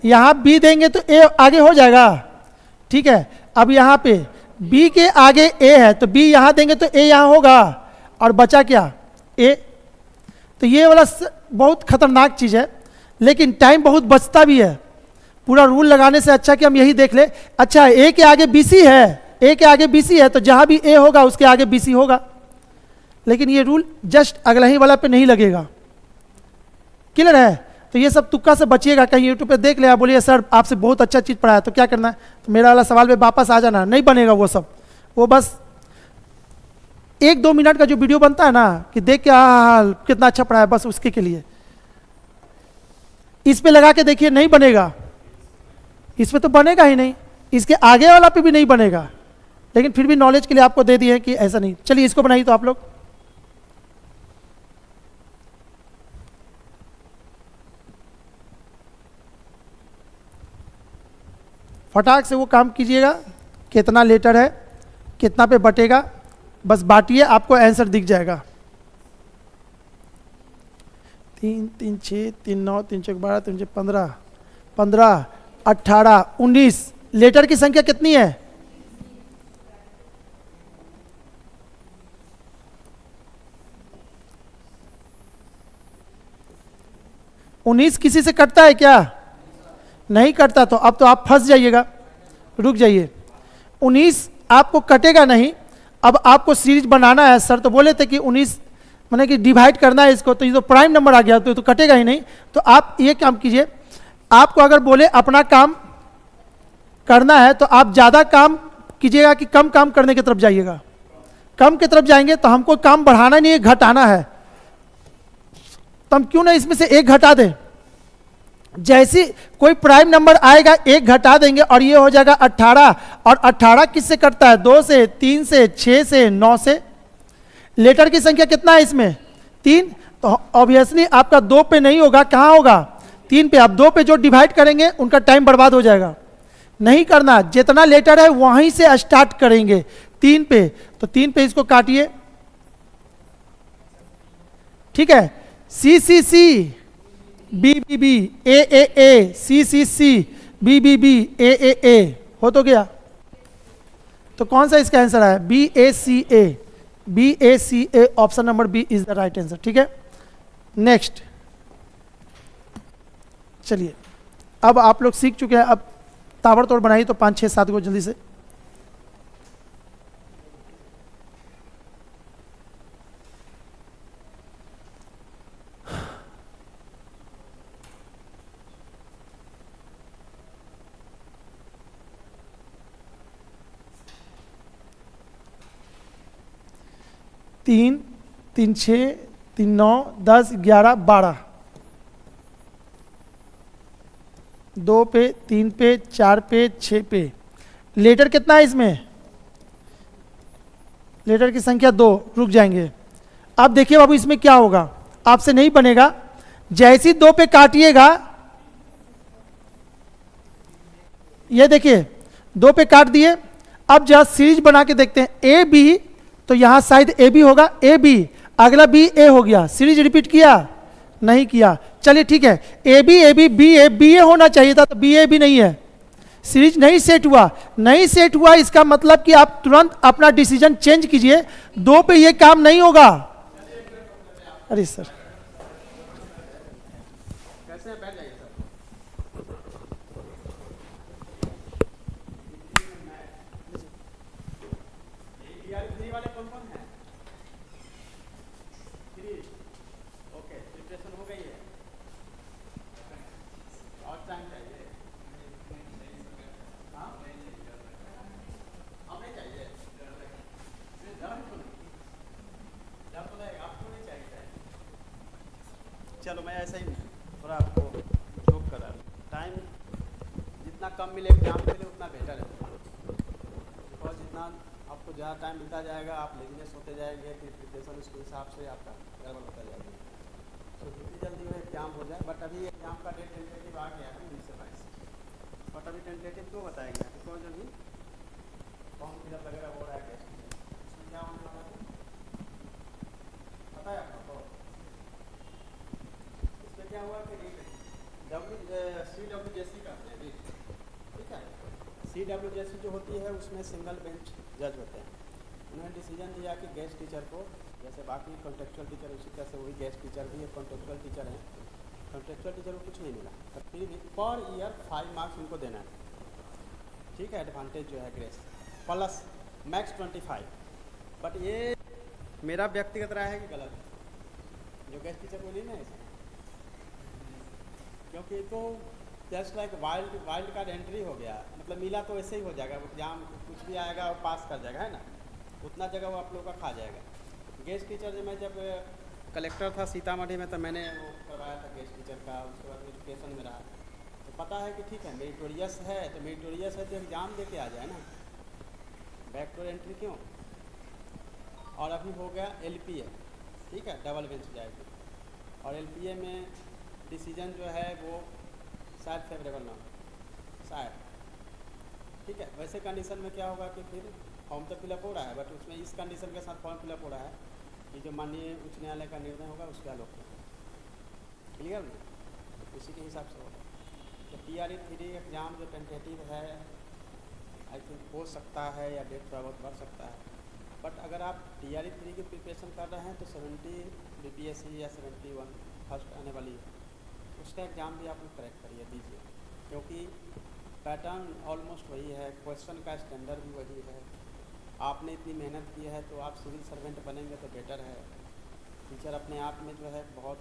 यहां बी देंगे तो ए आगे हो जाएगा, ठीक है। अब यहां पे बी के आगे ए है तो बी यहां देंगे तो ए यहां होगा, और बचा क्या, ए। तो ये वाला बहुत खतरनाक चीज है, लेकिन टाइम बहुत बचता भी है। पूरा रूल लगाने से अच्छा कि हम यही देख ले, अच्छा ए के आगे बीसी है, ए के आगे बीसी है तो जहां भी ए होगा उसके आगे बीसी होगा, लेकिन ये रूल जस्ट अगला ही वाला पे नहीं लगेगा। क्लियर है? तो ये सब तुक्का से बचिएगा। कहीं यूट्यूब पे देख ले, आप बोलिए सर आपसे बहुत अच्छा चीज पढ़ाया, तो क्या करना है, तो मेरा वाला सवाल पे वापस आ जाना, नहीं बनेगा वो सब। वो बस 1-2 मिनट का जो वीडियो बनता है ना कि देख के कितना अच्छा पढ़ाया, बस उसके के लिए। इस पे लगा के देखिए, नहीं बनेगा, इस पे तो बनेगा ही नहीं, इसके आगे वाला पे भी नहीं बनेगा, लेकिन फिर भी नॉलेज के लिए आपको दे दिए कि ऐसा नहीं। चलिए इसको बनाइए तो आप लोग। फटाक से वो काम कीजिएगा, कितना लेटर है, कितना पे बटेगा, बस बांटिए, आपको आंसर दिख जाएगा। 3 3 6 3 9 3 4 12 3 4 15 15 18 19 लेटर की संख्या कितनी है? उन्नीस किसी से कटता है क्या? नहीं कटता, तो अब तो आप फंस जाइएगा, रुक जाइए। 19 आपको कटेगा नहीं। अब आपको सीरीज बनाना है, सर तो बोले थे कि 19 माने कि डिवाइड करना है इसको, तो ये तो प्राइम नंबर आ गया, तो कटेगा ही नहीं। तो आप ये काम कीजिए, आपको अगर बोले अपना काम करना है तो आप ज़्यादा काम कीजिएगा कि कम काम करने की तरफ जाइएगा। कम की तरफ जाएंगे तो हमको काम बढ़ाना नहीं है, घटाना है, तो हम क्यों ना इसमें से एक घटा दें। जैसी कोई प्राइम नंबर आएगा एक घटा देंगे और ये हो जाएगा 18। और 18 किससे कटता है? 2 से, 3 से, 6 से, 9 से। लेटर की संख्या कितना है इसमें? 3। तो ऑब्वियसली आपका 2 पे नहीं होगा, कहाँ होगा? 3 पे। आप 2 पे जो डिवाइड करेंगे उनका टाइम बर्बाद हो जाएगा। नहीं करना, जितना लेटर है वहीं से स्टार्ट करेंगे 3 पे। तो 3 पे इसको काटिए, ठीक है। C C C, B B B, A A A, C C C, B B B, A A A, हो तो गया। तो कौन सा इसका आंसर है? B A C A, B A C A, option number B is the right answer, ठीक है। नेक्स्ट, चलिए अब आप लोग सीख चुके हैं, अब ताबड़तोड़ बनाइए तो 5 6 7 को जल्दी से। तीन 3 6 3 9 10 11 12, 2 पे, 3 पे, 4 पे, 6 पे। लेटर कितना है इसमें? लेटर की संख्या 2। रुक जाएंगे। अब देखिए बाबू इसमें क्या होगा, आपसे नहीं बनेगा। जैसे ही 2 पे काटिएगा, ये देखिए 2 पे काट दिए। अब जरा सीरीज बना के देखते हैं, ए बी, तो यहां शायद ए बी होगा, ए बी, अगला बी ए हो गया। सीरीज रिपीट किया? नहीं किया। चलिए ठीक है, ए बी बी ए होना चाहिए था, तो बी ए भी नहीं है। सीरीज नहीं सेट हुआ, नहीं सेट हुआ, इसका मतलब कि आप तुरंत अपना डिसीजन चेंज कीजिए। 2 पे ये काम नहीं होगा। अरे सर मैं ऐसे ही थोड़ा आपको जोक कर रहा हूँ। टाइम जितना कम मिले एग्जाम के लिए उतना बेटर है, बिकॉज जितना आपको ज़्यादा टाइम मिलता जाएगा आप लेजीनेस होते जाएंगे, फिर प्रिपरेशन उसके हिसाब से आपका गड़बड़ होता जाएगा। तो जितनी जल्दी वो एग्जाम हो जाए, बट अभी एग्जाम का डेट टेंटेटिव आ गया है 20 से 22, बट अभी टेंटेटिव क्यों बताएंगे, बिकॉज अभी फॉर्म फिलअप वगैरह हो रहा है टेस्ट में, उसमें क्या होने वाला है पता है आपको? इसमें क्या हुआ कि CWJC का है रीट, ठीक है। CWJC जो होती है उसमें सिंगल बेंच जज होते हैं। उन्होंने डिसीजन दिया कि गेस्ट टीचर को, जैसे बाकी कॉन्ट्रेक्चुअल टीचर उसी तरह से वही गेस्ट टीचर भी एक कॉन्ट्रेक्चुअल टीचर हैं, कॉन्ट्रेक्चुअल टीचर को कुछ नहीं मिला, पर फिर भी पर ईयर 5 मार्क्स उनको देना है, ठीक है। एडवांटेज जो है ग्रेस प्लस मैक्स 25, बट ये मेरा व्यक्तिगत राय है कि गलत है, जो गेस्ट टीचर को नहीं ना ऐसा, क्योंकि तो just like wild card entry हो गया, मतलब मिला तो ऐसे ही हो जाएगा, एग्जाम कुछ भी आएगा और पास कर जाएगा, है ना, उतना जगह वो आप लोगों का खा जाएगा। गेस्ट टीचर मैं जब कलेक्टर था सीतामढ़ी में, तो मैंने वो करवाया था गेस्ट टीचर का, उसके बाद एजुकेशन में रहा, तो पता है कि ठीक है मेरिटोरियस है, तो मेरिटोरियस है तो एग्ज़ाम दे के आ जाए ना, बैकडोर एंट्री क्यों। और अभी हो गया LPA, ठीक है, डबल बेंच जाएगी, और LPA में डिसीजन जो है वो शायद फेवरेबल ना हो, शायद, ठीक है। वैसे कंडीशन में क्या होगा कि फिर फॉर्म तो फिलअप हो रहा है, बट उसमें इस कंडीशन के साथ फॉर्म फिलअप हो रहा है कि जो माननीय उच्च न्यायालय का निर्णय होगा उसके आलोक में, क्लियर नहीं, उसी के हिसाब से होगा। तो TRE 3 एग्ज़ाम जो टेंटेटिव है आई थिंक हो सकता है, या डेट थोड़ा बहुत बढ़ सकता है, बट अगर आप TRE 3 की प्रिपरेशन कर रहे हैं तो 70 BPSC या 71 फर्स्ट आने वाली है, उसका एग्ज़ाम भी आप लोग करेक्ट करिए, दीजिए, क्योंकि पैटर्न ऑलमोस्ट वही है, क्वेश्चन का स्टैंडर्ड भी वही है, आपने इतनी मेहनत की है तो आप सिविल सर्वेंट बनेंगे तो बेटर है। टीचर अपने आप में जो है बहुत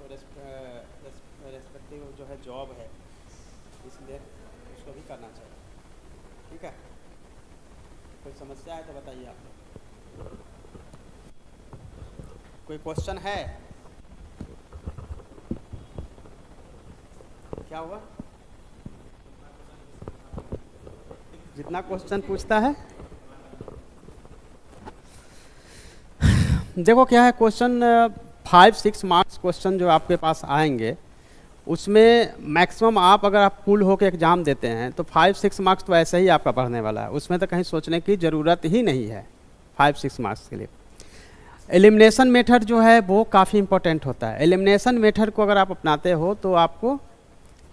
रेस्पेक्टिव जो है जॉब है, इसलिए उसको भी करना चाहिए, ठीक है। कोई समस्या है तो बताइए आप लोग, कोई क्वेश्चन है? क्या हुआ? जितना क्वेश्चन पूछता है, देखो क्या है क्वेश्चन 5-6 मार्क्स क्वेश्चन जो आपके पास आएंगे, उसमें मैक्सिमम आप अगर आप फुल होकर एग्ज़ाम देते हैं तो 5-6 मार्क्स तो ऐसे ही आपका पढ़ने वाला है, उसमें तो कहीं सोचने की ज़रूरत ही नहीं है 5-6 मार्क्स के लिए। एलिमिनेशन मेथड जो है वो काफ़ी इंपॉर्टेंट होता है। एलिमिनेशन मेथड को अगर आप अपनाते हो तो आपको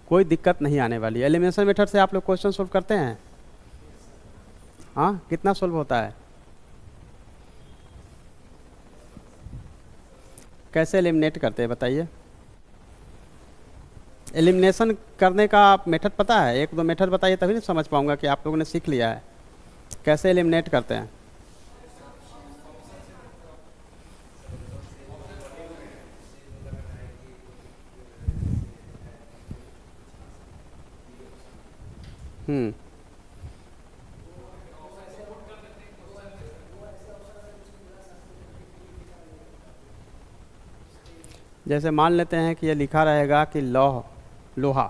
कोई दिक्कत नहीं आने वाली है। एलिमिनेशन मेथड से आप लोग क्वेश्चन सोल्व करते हैं? हाँ, कितना सोल्व होता है? कैसे एलिमिनेट करते हैं बताइए? एलिमिनेशन करने का आप मेथड पता है? 1-2 मेथड बताइए, तभी नहीं समझ पाऊंगा कि आप लोगों ने सीख लिया है। कैसे एलिमिनेट करते हैं? जैसे मान लेते हैं कि ये लिखा रहेगा कि लोहा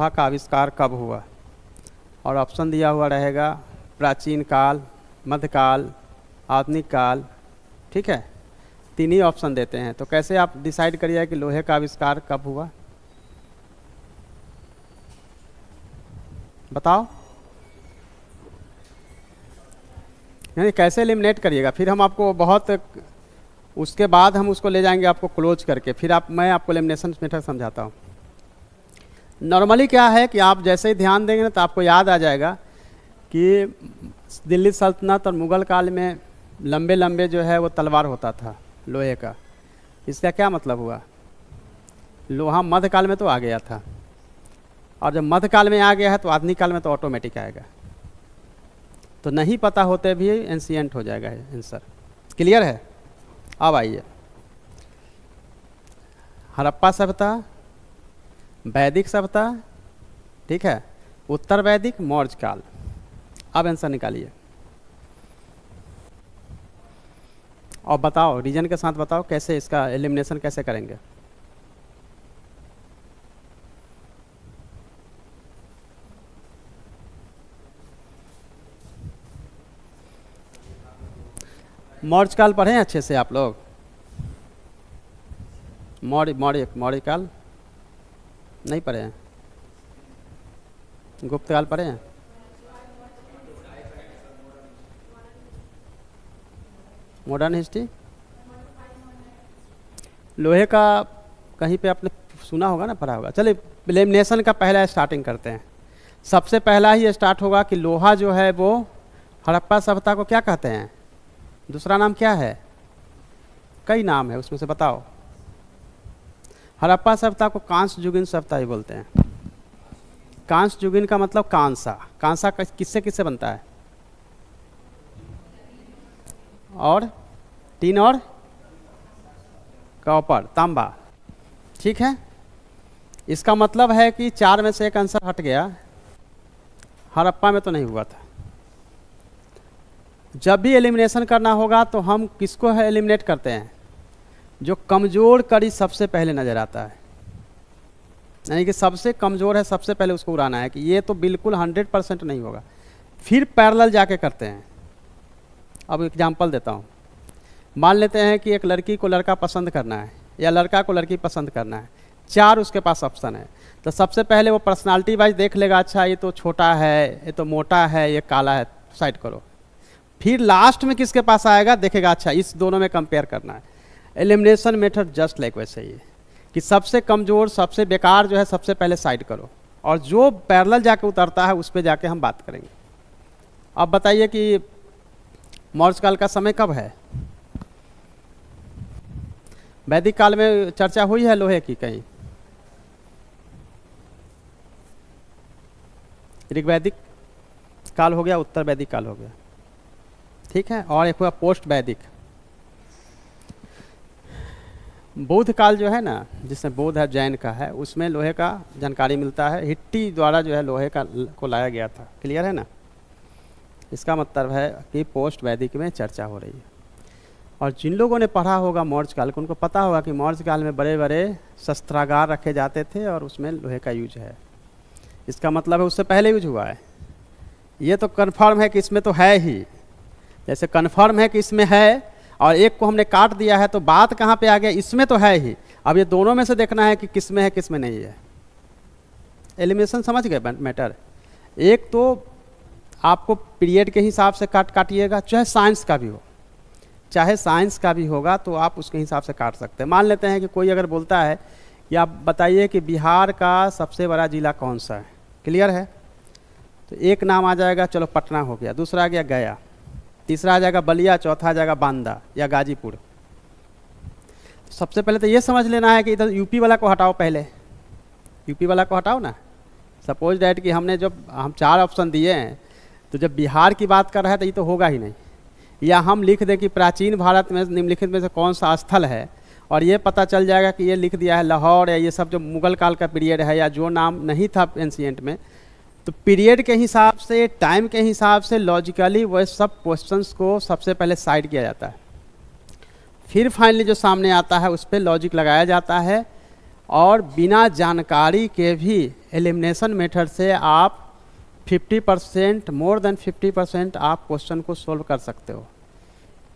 का आविष्कार कब हुआ, और ऑप्शन दिया हुआ रहेगा प्राचीन काल, मध्यकाल, आधुनिक काल, ठीक है, 3 ही ऑप्शन देते हैं। तो कैसे आप डिसाइड करिए कि लोहे का आविष्कार कब हुआ? बताओ, यानी कैसे एलिमिनेट करिएगा? फिर हम आपको बहुत, उसके बाद हम उसको ले जाएंगे आपको क्लोज करके, फिर मैं आपको एलिमिनेशन मेथड समझाता हूँ। नॉर्मली क्या है कि आप जैसे ही ध्यान देंगे ना तो आपको याद आ जाएगा कि दिल्ली सल्तनत और मुग़ल काल में लंबे लंबे जो है वो तलवार होता था लोहे का। इसका क्या मतलब हुआ? लोहा मध्यकाल में तो आ गया था, और जब मध्यकाल में आ गया है तो आधुनिक काल में तो ऑटोमेटिक आएगा। तो नहीं पता होते भी एंशिएंट हो जाएगा आंसर। क्लियर है? अब आइए, हड़प्पा सभ्यता, वैदिक सभ्यता, ठीक है, उत्तर वैदिक, मौर्य काल। अब आंसर निकालिए और बताओ, रीजन के साथ बताओ कैसे इसका एलिमिनेशन कैसे करेंगे। मौर्य काल पढ़े हैं अच्छे से आप लोग? मौर्य काल नहीं पढ़े हैं? गुप्त काल पढ़े हैं? मॉडर्न हिस्ट्री लोहे का कहीं पे आपने सुना होगा ना, पढ़ा होगा। चलिए एलिमिनेशन का पहला स्टार्टिंग करते हैं। सबसे पहला ही स्टार्ट होगा कि लोहा जो है वो हड़प्पा सभ्यता को क्या कहते हैं? दूसरा नाम क्या है? कई नाम है, उसमें से बताओ। हड़प्पा सभ्यता को कांस्य जुगीन सभ्यता ही बोलते हैं। कांस्य जुगीन का मतलब कांसा। कांसा किससे किससे बनता है? और टीन और कॉपर, तांबा। ठीक है, इसका मतलब है कि 4 में से एक आंसर हट गया। हड़प्पा में तो नहीं हुआ था। जब भी एलिमिनेशन करना होगा तो हम किसको एलिमिनेट करते हैं? जो कमज़ोर कड़ी सबसे पहले नज़र आता है, यानी कि सबसे कमज़ोर है, सबसे पहले उसको उड़ाना है कि ये तो बिल्कुल 100% नहीं होगा। फिर पैरेलल जाके करते हैं। अब एग्जांपल देता हूँ। मान लेते हैं कि एक लड़की को लड़का पसंद करना है या लड़का को लड़की पसंद करना है। 4 उसके पास ऑप्शन है। तो सबसे पहले वो पर्सनालिटी वाइज देख लेगा, अच्छा ये तो छोटा है, ये तो मोटा है, ये काला है, साइड करो। फिर लास्ट में किसके पास आएगा देखेगा, अच्छा इस दोनों में कंपेयर करना है। एलिमिनेशन मेथड जस्ट लाइक वैसे ही है कि सबसे कमज़ोर सबसे बेकार जो है सबसे पहले साइड करो, और जो पैरेलल जाके उतरता है उस पर जाके हम बात करेंगे। अब बताइए कि मौर्य काल का समय कब है? वैदिक काल में चर्चा हुई है लोहे की कहीं? ऋग्वैदिक काल हो गया, उत्तर वैदिक काल हो गया। ठीक है, और एक हुआ पोस्ट वैदिक। बौद्ध काल जो है ना, जिसमें बौद्ध है, जैन का है, उसमें लोहे का जानकारी मिलता है। हिट्टी द्वारा जो है लोहे का को लाया गया था। क्लियर है ना? इसका मतलब है कि पोस्ट वैदिक में चर्चा हो रही है। और जिन लोगों ने पढ़ा होगा मौर्य काल को, उनको पता होगा कि मौर्य काल में बड़े बड़े शस्त्रागार रखे जाते थे और उसमें लोहे का यूज है। इसका मतलब है उससे पहले यूज हुआ है। ये तो कन्फर्म है कि इसमें तो है ही, जैसे कन्फर्म है कि इसमें है और एक को हमने काट दिया है, तो बात कहाँ पे आ गया? इसमें तो है ही। अब ये दोनों में से देखना है कि किसमें है किसमें नहीं है। एलिमिनेशन समझ गए मैटर? एक तो आपको पीरियड के हिसाब से काटिएगा, चाहे साइंस का भी हो, चाहे साइंस का भी होगा तो आप उसके हिसाब से काट सकते हैं। मान लेते हैं कि कोई अगर बोलता है कि आप बताइए कि बिहार का सबसे बड़ा जिला कौन सा है? क्लियर है? तो एक नाम आ जाएगा, चलो पटना हो गया, दूसरा आ गया गया, तीसरा आ जाएगा बलिया, चौथा आ जाएगा बांदा या गाजीपुर। सबसे पहले तो ये समझ लेना है कि इधर यूपी वाला को हटाओ, पहले यूपी वाला को हटाओ ना। सपोज डैट कि हमने जब हम 4 ऑप्शन दिए हैं, तो जब बिहार की बात कर रहा है तो ये तो होगा ही नहीं। या हम लिख दें कि प्राचीन भारत में निम्नलिखित में से कौन सा स्थल है, और ये पता चल जाएगा कि ये लिख दिया है लाहौर, या ये सब जो मुगल काल का पीरियड है, या जो नाम नहीं था एंशिएंट में। तो पीरियड के हिसाब से, टाइम के हिसाब से लॉजिकली वह सब क्वेश्चंस को सबसे पहले साइड किया जाता है। फिर फाइनली जो सामने आता है उस पर लॉजिक लगाया जाता है, और बिना जानकारी के भी एलिमिनेशन मेथड से आप 50%, मोर देन 50% आप क्वेश्चन को सोल्व कर सकते हो।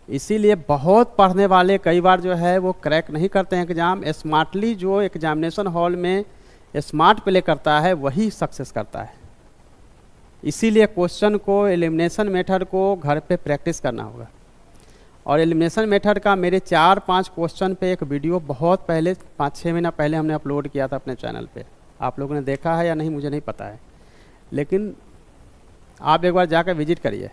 इसीलिए बहुत पढ़ने वाले कई बार जो है वो क्रैक नहीं करते हैं एग्ज़ाम। स्मार्टली जो एग्जामिनेशन हॉल में स्मार्ट प्ले करता है वही सक्सेस करता है। इसीलिए क्वेश्चन को, एलिमिनेशन मेथड को घर पे प्रैक्टिस करना होगा। और एलिमिनेशन मेथड का मेरे 4-5 क्वेश्चन पे एक वीडियो बहुत पहले, 5-6 महीना पहले हमने अपलोड किया था अपने चैनल पे। आप लोगों ने देखा है या नहीं मुझे नहीं पता है, लेकिन आप एक बार जाकर विजिट करिए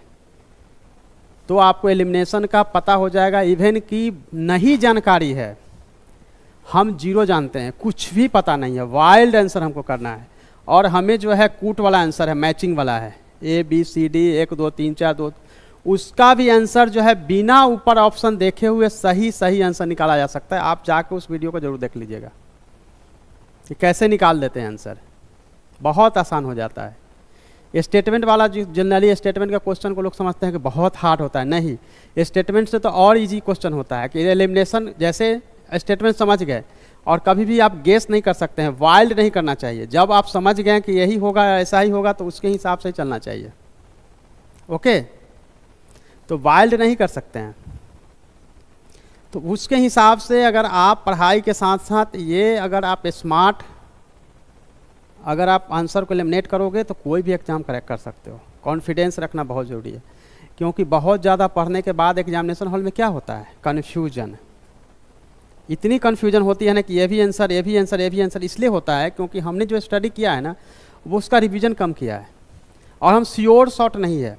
तो आपको एलिमिनेशन का पता हो जाएगा। इवन की नहीं जानकारी है, हम 0 जानते हैं, कुछ भी पता नहीं है, वाइल्ड आंसर हमको करना है। और हमें जो है कूट वाला आंसर है, मैचिंग वाला है, ABCD 1 2 3 4 2, उसका भी आंसर जो है बिना ऊपर ऑप्शन देखे हुए सही आंसर निकाला जा सकता है। आप जाके उस वीडियो को जरूर देख लीजिएगा कि कैसे निकाल देते हैं आंसर। बहुत आसान हो जाता है। स्टेटमेंट वाला जो जनरली स्टेटमेंट का क्वेश्चन को लोग समझते हैं कि बहुत हार्ड होता है, नहीं, स्टेटमेंट से तो और इजी क्वेश्चन होता है। कि एलिमिनेशन जैसे स्टेटमेंट समझ गए, और कभी भी आप गेस नहीं कर सकते हैं, वाइल्ड नहीं करना चाहिए। जब आप समझ गए कि यही होगा, ऐसा ही होगा, तो उसके हिसाब से चलना चाहिए। ओके, तो वाइल्ड नहीं कर सकते हैं। तो उसके हिसाब से अगर आप पढ़ाई के साथ साथ ये अगर आप स्मार्ट, अगर आप आंसर को एलिमिनेट करोगे तो कोई भी एग्ज़ाम क्रैक कर सकते हो। कॉन्फिडेंस रखना बहुत ज़रूरी है, क्योंकि बहुत ज़्यादा पढ़ने के बाद एग्जामिनेशन हॉल में क्या होता है, कन्फ्यूजन। इतनी कन्फ्यूजन होती है ना कि ये भी आंसर, ये भी आंसर, ये भी आंसर। इसलिए होता है क्योंकि हमने जो स्टडी किया है ना वो उसका रिवीजन कम किया है और हम श्योर शॉट नहीं है।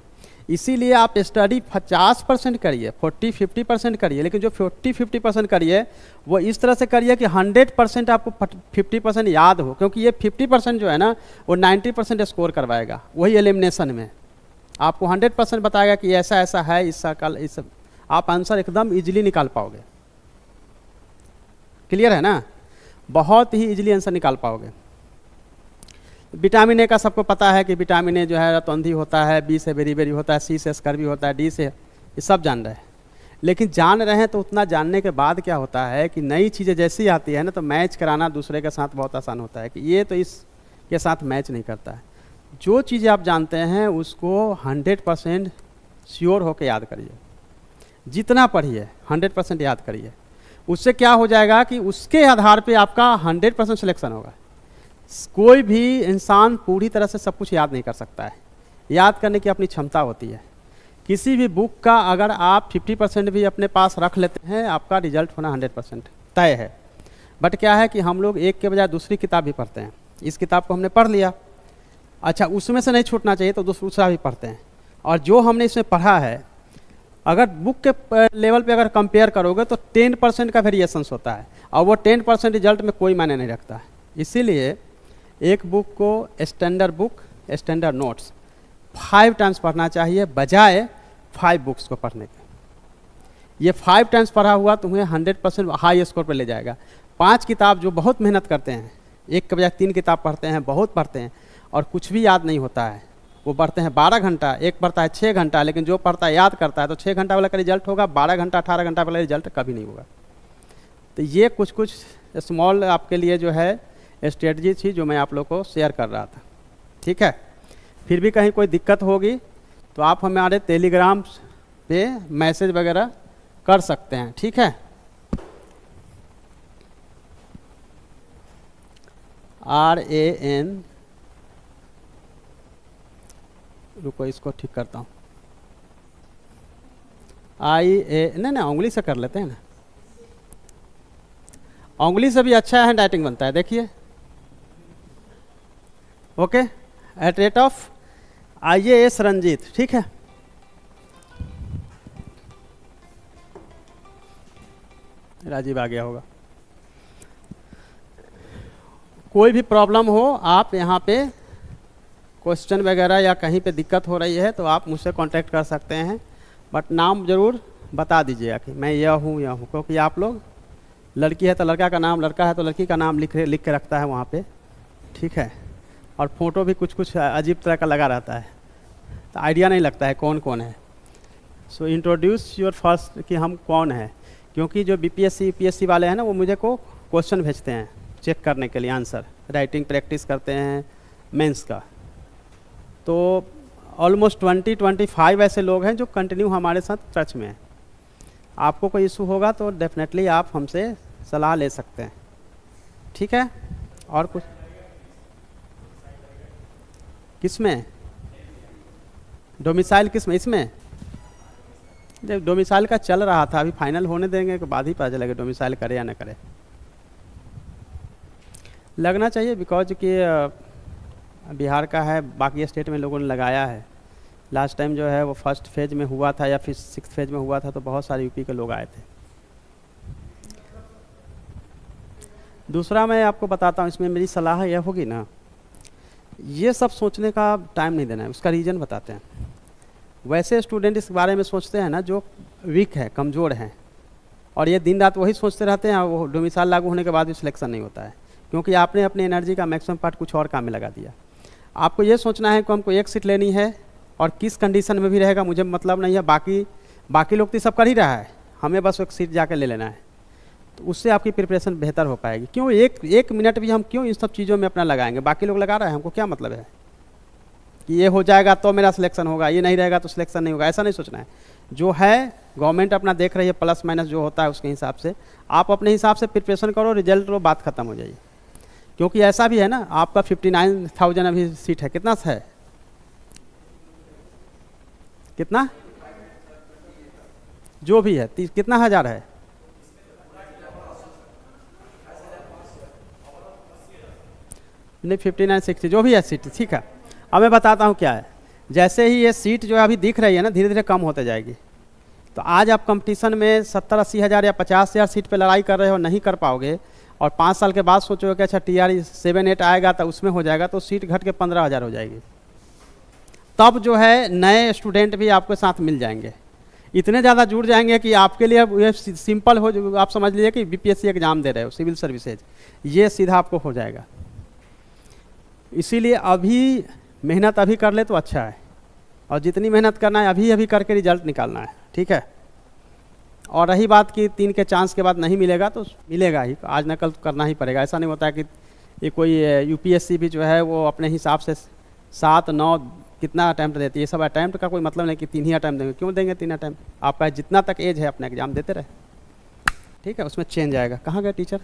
इसीलिए आप स्टडी 50% करिए, 40-50% करिए, लेकिन जो 40-50% करिए वो इस तरह से करिए कि 100% आपको 50% याद हो, क्योंकि ये 50% जो है ना वो 90% स्कोर करवाएगा। वही एलिमिनेशन में आपको 100% बताएगा कि ऐसा ऐसा है, इसका कल इस आप आंसर एकदम इजीली निकाल पाओगे। क्लियर है ना, बहुत ही इजीली आंसर निकाल पाओगे। विटामिन ए का सबको पता है कि विटामिन ए जो है रतौंधी होता है, बी से बेरी बेरी होता है, सी से स्कर्वी होता है, डी से, ये सब जान रहे हैं। लेकिन जान रहे हैं तो उतना जानने के बाद क्या होता है कि नई चीज़ें जैसी आती है ना तो मैच कराना दूसरे के साथ बहुत आसान होता है कि ये तो इसके साथ मैच नहीं करता है। जो चीज़ें आप जानते हैं उसको 100% श्योर होकर याद करिए, जितना पढ़िए 100% याद करिए। उससे क्या हो जाएगा कि उसके आधार पे आपका 100% सिलेक्शन होगा। कोई भी इंसान पूरी तरह से सब कुछ याद नहीं कर सकता है, याद करने की अपनी क्षमता होती है। किसी भी बुक का अगर आप 50% भी अपने पास रख लेते हैं, आपका रिजल्ट होना 100% तय है। बट क्या है कि हम लोग एक के बजाय दूसरी किताब भी पढ़ते हैं। इस किताब को हमने पढ़ लिया, अच्छा उसमें से नहीं छूटना चाहिए तो दूसरा भी पढ़ते हैं। और जो हमने इसमें पढ़ा है अगर बुक के लेवल पे अगर कंपेयर करोगे तो 10% का वेरिएशंस होता है, और वो 10% रिजल्ट में कोई मायने नहीं रखता है। इसीलिए एक बुक को standard book, standard notes 5 times पढ़ना चाहिए बजाय 5 बुक्स को पढ़ने के। ये 5 टाइम्स पढ़ा हुआ तुम्हें 100% हाई स्कोर पर ले जाएगा। 5 किताब जो बहुत मेहनत करते हैं, एक के बजाय 3 किताब पढ़ते हैं, बहुत पढ़ते हैं और कुछ भी याद नहीं होता है, वो पढ़ते हैं 12 घंटा, एक पढ़ता है 6 घंटा, लेकिन जो पढ़ता है याद करता है तो 6 घंटा वाला का रिजल्ट होगा, 12 घंटा 18 घंटा वाला रिजल्ट कभी नहीं होगा। तो ये कुछ स्मॉल आपके लिए जो है स्ट्रेटजी थी जो मैं आप लोग को शेयर कर रहा था। ठीक है, फिर भी कहीं कोई दिक्कत होगी तो आप हमारे टेलीग्राम पे मैसेज वगैरह कर सकते हैं। ठीक है, RAN, रुको इसको ठीक करता हूँ, IA, नहीं उंगली से कर लेते हैं ना, उंगली से भी अच्छा हैंड राइटिंग बनता है। देखिए, ओके, @ IAS रंजीत। ठीक है, राजीव आ गया होगा। कोई भी प्रॉब्लम हो आप यहाँ पे क्वेश्चन वगैरह या कहीं पे दिक्कत हो रही है तो आप मुझसे कांटेक्ट कर सकते हैं, बट नाम ज़रूर बता दीजिएगा कि मैं यह हूँ, क्योंकि आप लोग लड़की है तो लड़का का नाम, लड़का है तो लड़की का नाम लिख के रखता है वहाँ पे। ठीक है, और फ़ोटो भी कुछ अजीब तरह का लगा रहता है तो आइडिया नहीं लगता है कौन कौन है। सो इंट्रोड्यूस योर फर्स्ट कि हम कौन है, क्योंकि जो BPSC UPSC वाले हैं ना वो मुझे को क्वेश्चन भेजते हैं चेक करने के लिए, आंसर राइटिंग प्रैक्टिस करते हैं मेंस का। तो ऑलमोस्ट 20-25 ऐसे लोग हैं जो कंटिन्यू हमारे साथ टच में हैं। आपको कोई इशू होगा तो डेफिनेटली आप हमसे सलाह ले सकते हैं। ठीक है, और कुछ किसमें डोमिसाइल, किसमें इसमें जब डोमिसाइल का चल रहा था, अभी फाइनल होने देंगे के बाद ही पता चलेगा डोमिसाइल करे या ना करे। लगना चाहिए बिकॉज कि बिहार का है, बाकी स्टेट में लोगों ने लगाया है। लास्ट टाइम जो है वो फर्स्ट फेज में हुआ था या फिर 6th फेज में हुआ था तो बहुत सारे यूपी के लोग आए थे। दूसरा मैं आपको बताता हूँ, इसमें मेरी सलाह यह होगी ना, ये सब सोचने का टाइम नहीं देना है, उसका रीज़न बताते हैं। वैसे स्टूडेंट इस बारे में सोचते हैं ना जो वीक है, कमज़ोर हैं, और ये दिन रात वही सोचते रहते हैं, वो डोमिसाइल लागू होने के बाद भी सिलेक्शन नहीं होता है, क्योंकि आपने अपनी एनर्जी का मैक्सिमम पार्ट कुछ और काम में लगा दिया। आपको ये सोचना है कि हमको एक सीट लेनी है और किस कंडीशन में भी रहेगा मुझे मतलब नहीं है, बाकी लोग तो सब कर ही रहा है, हमें बस एक सीट जाकर ले लेना है। तो उससे आपकी प्रिपरेशन बेहतर हो पाएगी। क्यों एक मिनट भी हम क्यों इन सब चीज़ों में अपना लगाएंगे, बाकी लोग लगा रहे हैं, हमको क्या मतलब है। कि ये हो जाएगा तो मेरा सिलेक्शन होगा, ये नहीं रहेगा तो सिलेक्शन नहीं होगा, ऐसा नहीं सोचना है। जो है गवर्नमेंट अपना देख रही है, प्लस माइनस जो होता है उसके हिसाब से आप अपने हिसाब से प्रिपरेशन करो, रिजल्ट लो, बात खत्म हो जाएगी। क्योंकि ऐसा भी है ना, आपका 59,000 अभी सीट है, कितना है, कितना जो भी है, कितना हज़ार है, नहीं 5960 जो भी है सीट, ठीक है। अब मैं बताता हूँ क्या है। जैसे ही ये सीट जो अभी दिख रही है ना, धीरे धीरे कम होते जाएगी। तो आज आप कंपटीशन में 70-80 हज़ार या 50,000 सीट पे लड़ाई कर रहे हो, नहीं कर पाओगे, और 5 साल के बाद सोचोगे कि अच्छा TR 7-8 आएगा तो उसमें हो जाएगा, तो सीट घट के 15,000 हो जाएगी। तब जो है नए स्टूडेंट भी आपके साथ मिल जाएंगे, इतने ज़्यादा जुड़ जाएंगे कि आपके लिए ये सिंपल हो, आप समझ लीजिए कि BPSC एग्ज़ाम दे रहे हो, सिविल सर्विसेज, ये सीधा आपको हो जाएगा। इसीलिए अभी मेहनत अभी कर ले तो अच्छा है, और जितनी मेहनत करना है अभी अभी करके रिजल्ट निकालना है, ठीक है। और रही बात कि 3 के चांस के बाद नहीं मिलेगा तो मिलेगा ही, आज न कल तो करना ही पड़ेगा। ऐसा नहीं होता है कि ये कोई UPSC भी जो है वो अपने हिसाब से 7-9 कितना अटैम्प्ट देती है, ये सब अटैम्प्ट का कोई मतलब नहीं कि 3 ही अटैम्प्ट देंगे। क्यों देंगे 3 अटैम्प्ट, आपका जितना तक एज है अपना एग्जाम देते रहे, ठीक है, उसमें चेंज आएगा। कहाँ गए टीचर?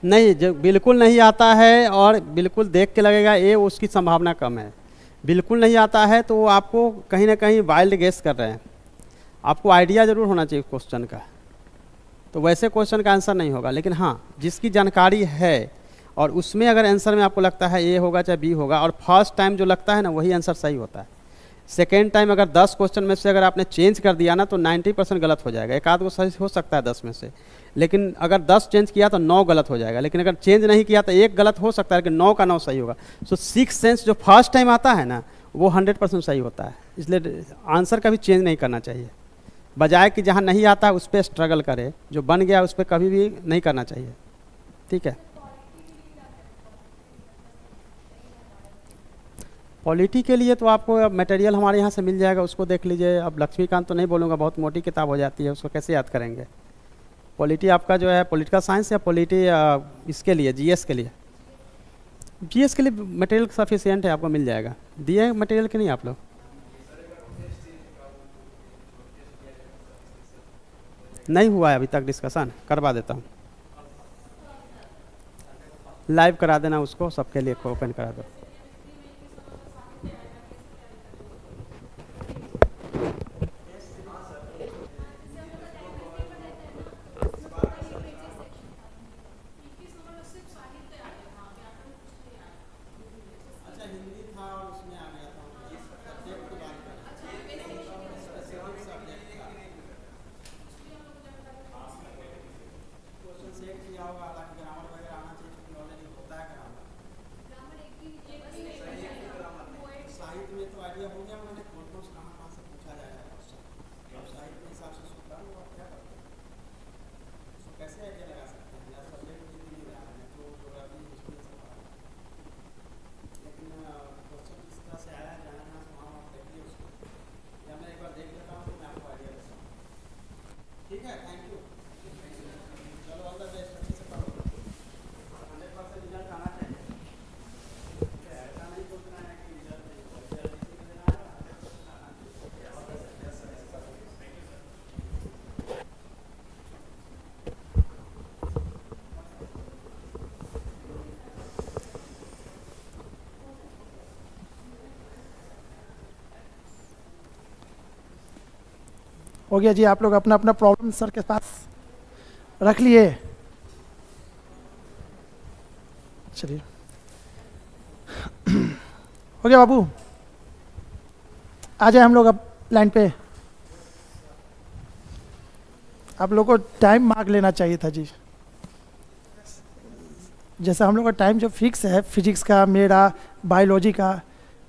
नहीं, जो बिल्कुल नहीं आता है और बिल्कुल देख के लगेगा ये, उसकी संभावना कम है। बिल्कुल नहीं आता है तो वो आपको कहीं ना कहीं वाइल्ड गेस कर रहे हैं, आपको आइडिया ज़रूर होना चाहिए क्वेश्चन का, तो वैसे क्वेश्चन का आंसर नहीं होगा। लेकिन हाँ, जिसकी जानकारी है और उसमें अगर आंसर में आपको लगता है ए होगा चाहे बी होगा, और फर्स्ट टाइम जो लगता है ना वही आंसर सही होता है। सेकेंड टाइम अगर 10 क्वेश्चन में से अगर आपने चेंज कर दिया ना तो 90% गलत हो जाएगा, एक आध को सही हो सकता है 10 में से, लेकिन अगर 10 चेंज किया तो 9 गलत हो जाएगा। लेकिन अगर चेंज नहीं किया तो 1 गलत हो सकता है, लेकिन 9 का 9 सही होगा। सो 6 सेंस जो फर्स्ट टाइम आता है ना वो 100% सही होता है। इसलिए आंसर कभी चेंज नहीं करना चाहिए, बजाय कि जहाँ नहीं आता है उस पर स्ट्रगल करे, जो बन गया उस पर कभी भी नहीं करना चाहिए, ठीक है। पॉलिटी के लिए तो आपको मटेरियल हमारे यहाँ से मिल जाएगा, उसको देख लीजिए। अब लक्ष्मीकांत तो नहीं बोलूँगा, बहुत मोटी किताब हो जाती है, उसको कैसे याद करेंगे। पॉलिटी आपका जो है पॉलिटिकल साइंस या पॉलिटी इसके लिए GS के लिए, GS के लिए मटेरियल सफिशिएंट है, आपको मिल जाएगा। दिए मटेरियल के नहीं आप लोग? नहीं हुआ है अभी तक डिस्कशन, करवा देता हूँ, लाइव करा देना उसको, सबके लिए ओपन करा दो। हो गया जी, आप लोग अपना अपना प्रॉब्लम सर के पास रख लिए। चलिए हो गया बाबू, आ जाए हम लोग अब लाइन पे। आप लोग को टाइम मार्क लेना चाहिए था जी, जैसे हम लोग का टाइम जो फिक्स है, फिजिक्स का, मेरा, बायोलॉजी का,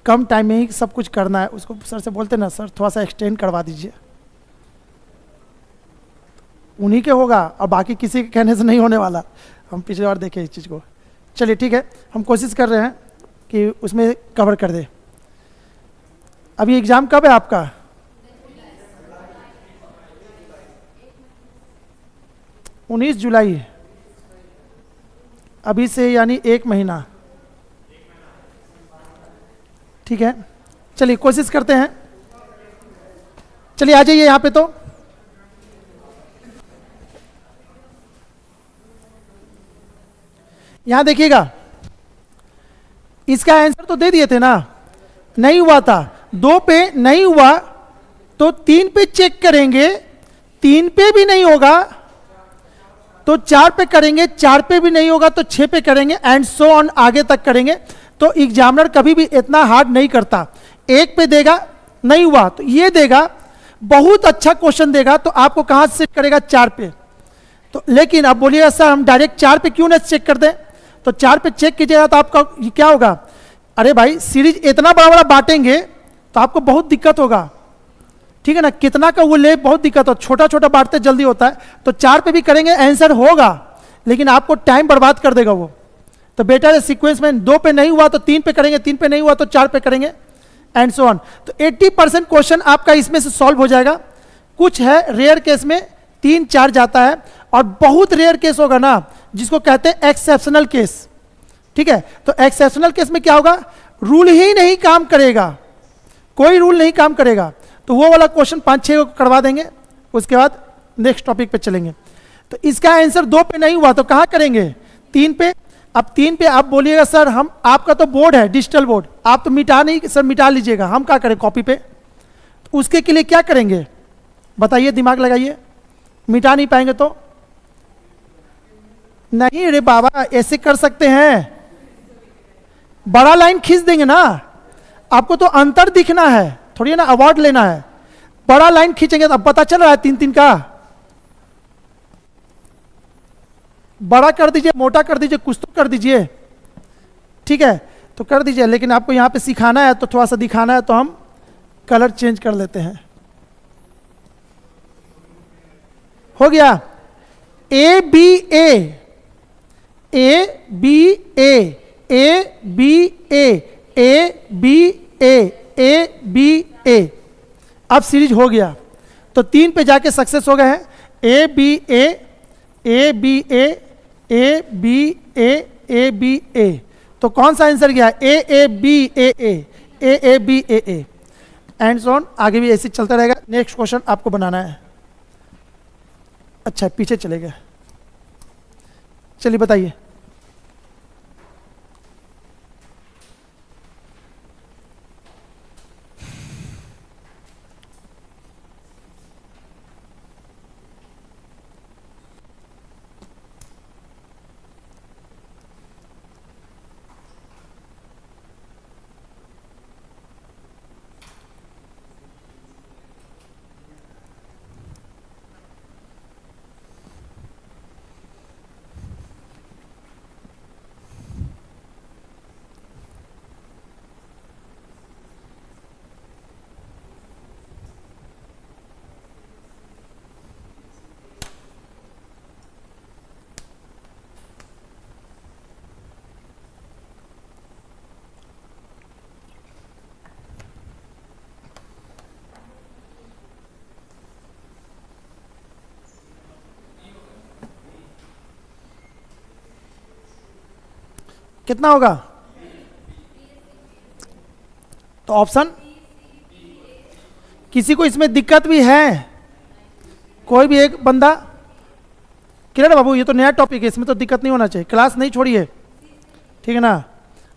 कम टाइम में ही सब कुछ करना है। उसको सर से बोलते ना, सर थोड़ा सा एक्सटेंड करवा दीजिए, उन्हीं के होगा और बाकी किसी के कहने से नहीं होने वाला। हम पिछले बार देखे इस चीज़ को। चलिए ठीक है, हम कोशिश कर रहे हैं कि उसमें कवर कर दे। अभी एग्जाम कब है आपका? उन्नीस जुलाई, अभी से यानी 1 महीना। ठीक है, चलिए कोशिश करते हैं। चलिए आ जाइए यहाँ पे। तो यहाँ देखिएगा, इसका आंसर तो दे दिए थे ना, नहीं हुआ था। 2 पे नहीं हुआ तो 3 पे चेक करेंगे, 3 पे भी नहीं होगा तो 4 पे करेंगे, 4 पे भी नहीं होगा तो 6 पे करेंगे, एंड सो ऑन आगे तक करेंगे। तो एग्जामिनर कभी भी इतना हार्ड नहीं करता। 1 पे देगा, नहीं हुआ तो ये देगा, बहुत अच्छा क्वेश्चन देगा तो आपको कहां से चेक करेगा? 4 पे। तो लेकिन अब बोलिएगा सर हम डायरेक्ट 4 पे क्यों ना चेक कर दें? तो 4 पे चेक कीजिएगा तो आपका ये क्या होगा? अरे भाई सीरीज इतना बड़ा बड़ा बांटेंगे तो आपको बहुत दिक्कत होगा, ठीक है ना। कितना का वो ले बहुत दिक्कत हो, छोटा छोटा बांटते जल्दी होता है। तो 4 पे भी करेंगे, आंसर होगा, लेकिन आपको टाइम बर्बाद कर देगा वो। तो बेटर है सीक्वेंस में, 2 पे नहीं हुआ तो 3 पे करेंगे, 3 पे नहीं हुआ तो 4 पे करेंगे, एंड सो ऑन। तो 80% क्वेश्चन आपका इसमें से सॉल्व हो जाएगा। कुछ है रेयर केस में 3-4 जाता है, और बहुत रेयर केस होगा ना जिसको कहते हैं एक्सेप्शनल केस, ठीक है। तो एक्सेप्शनल केस में क्या होगा? रूल ही नहीं काम करेगा, कोई रूल नहीं काम करेगा। तो वो वाला क्वेश्चन 5-6 करवा देंगे, उसके बाद नेक्स्ट टॉपिक पे चलेंगे। तो इसका आंसर 2 पे नहीं हुआ तो कहाँ करेंगे? 3 पे। अब 3 पे आप बोलिएगा सर हम, आपका तो बोर्ड है डिजिटल बोर्ड, आप तो मिटा नहीं, सर मिटा लीजिएगा, हम क्या करें कॉपी पे? तो उसके के लिए क्या करेंगे बताइए, दिमाग लगाइए। मिटा नहीं पाएंगे तो नहीं, रे बाबा ऐसे कर सकते हैं, बड़ा लाइन खींच देंगे ना। आपको तो अंतर दिखना है, थोड़ी ना अवार्ड लेना है। बड़ा लाइन खींचेंगे तो अब पता चल रहा है 3-3 का। बड़ा कर दीजिए, मोटा कर दीजिए, कुछ तो कर दीजिए, ठीक है। तो कर दीजिए, लेकिन आपको यहां पे सिखाना है तो थोड़ा सा दिखाना है, तो हम कलर चेंज कर लेते हैं। हो गया। A B A, A B A, A B A, A B A, A B A. अब सीरीज हो गया तो 3 पे जाके सक्सेस हो गए हैं। A B A, A B A, A B A, A B A. तो कौन सा आंसर गया? A B A A, A B A A, and so on. आगे भी ऐसे चलता रहेगा। नेक्स्ट क्वेश्चन आपको बनाना है। अच्छा पीछे चले गए, चलिए बताइए। कितना होगा? तो ऑप्शन, किसी को इसमें दिक्कत भी है? कोई भी एक बंदा? किरण बाबू ये तो नया टॉपिक है, इसमें तो दिक्कत नहीं होना चाहिए, क्लास नहीं छोड़िए, ठीक है ना।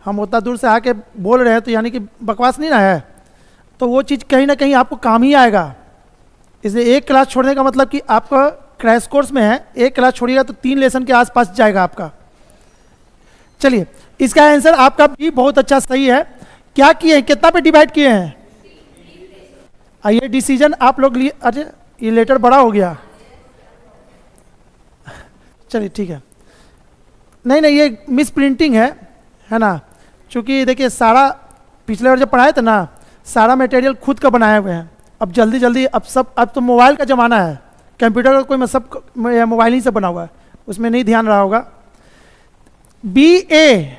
हम उतना दूर से आके बोल रहे हैं तो यानी कि बकवास नहीं ना है, तो वो चीज़ कहीं ना कहीं आपको काम ही आएगा। इसलिए एक क्लास छोड़ने का मतलब कि आपका क्रैश कोर्स में है, एक क्लास छोड़िएगा तो 3 लेसन के आसपास जाएगा आपका। चलिए इसका आंसर आपका भी बहुत अच्छा सही है। क्या किए हैं, कितना पे डिवाइड किए हैं? ये डिसीजन आप लोग लिए। अरे ये लेटर बड़ा हो गया, चलिए ठीक है। नहीं नहीं ये मिस प्रिंटिंग है ना। चूँकि देखिए सारा पिछले बार जब पढ़ाए थे ना, सारा मटेरियल खुद का बनाए हुए हैं। अब जल्दी जल्दी अब तो मोबाइल का ज़माना है, कंप्यूटर का कोई सब मोबाइल ही से बना हुआ है, उसमें नहीं ध्यान रहा होगा। बी ए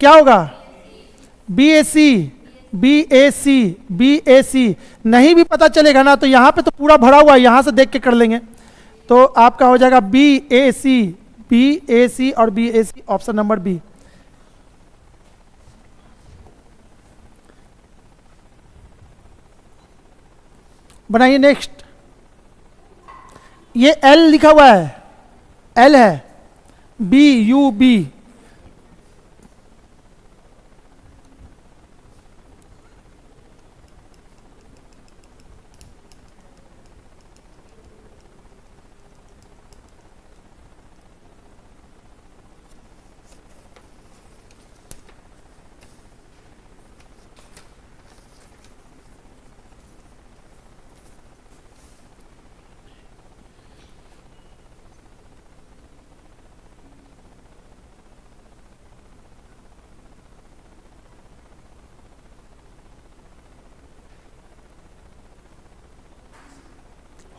क्या होगा? B A C, B A सी नहीं भी पता चलेगा ना, तो यहां पे तो पूरा भरा हुआ है, यहां से देख के कर लेंगे। तो आपका हो जाएगा बी ए सी और B A C, option number B. बनाइए नेक्स्ट। ये एल लिखा हुआ है, एल है, बी यू बी,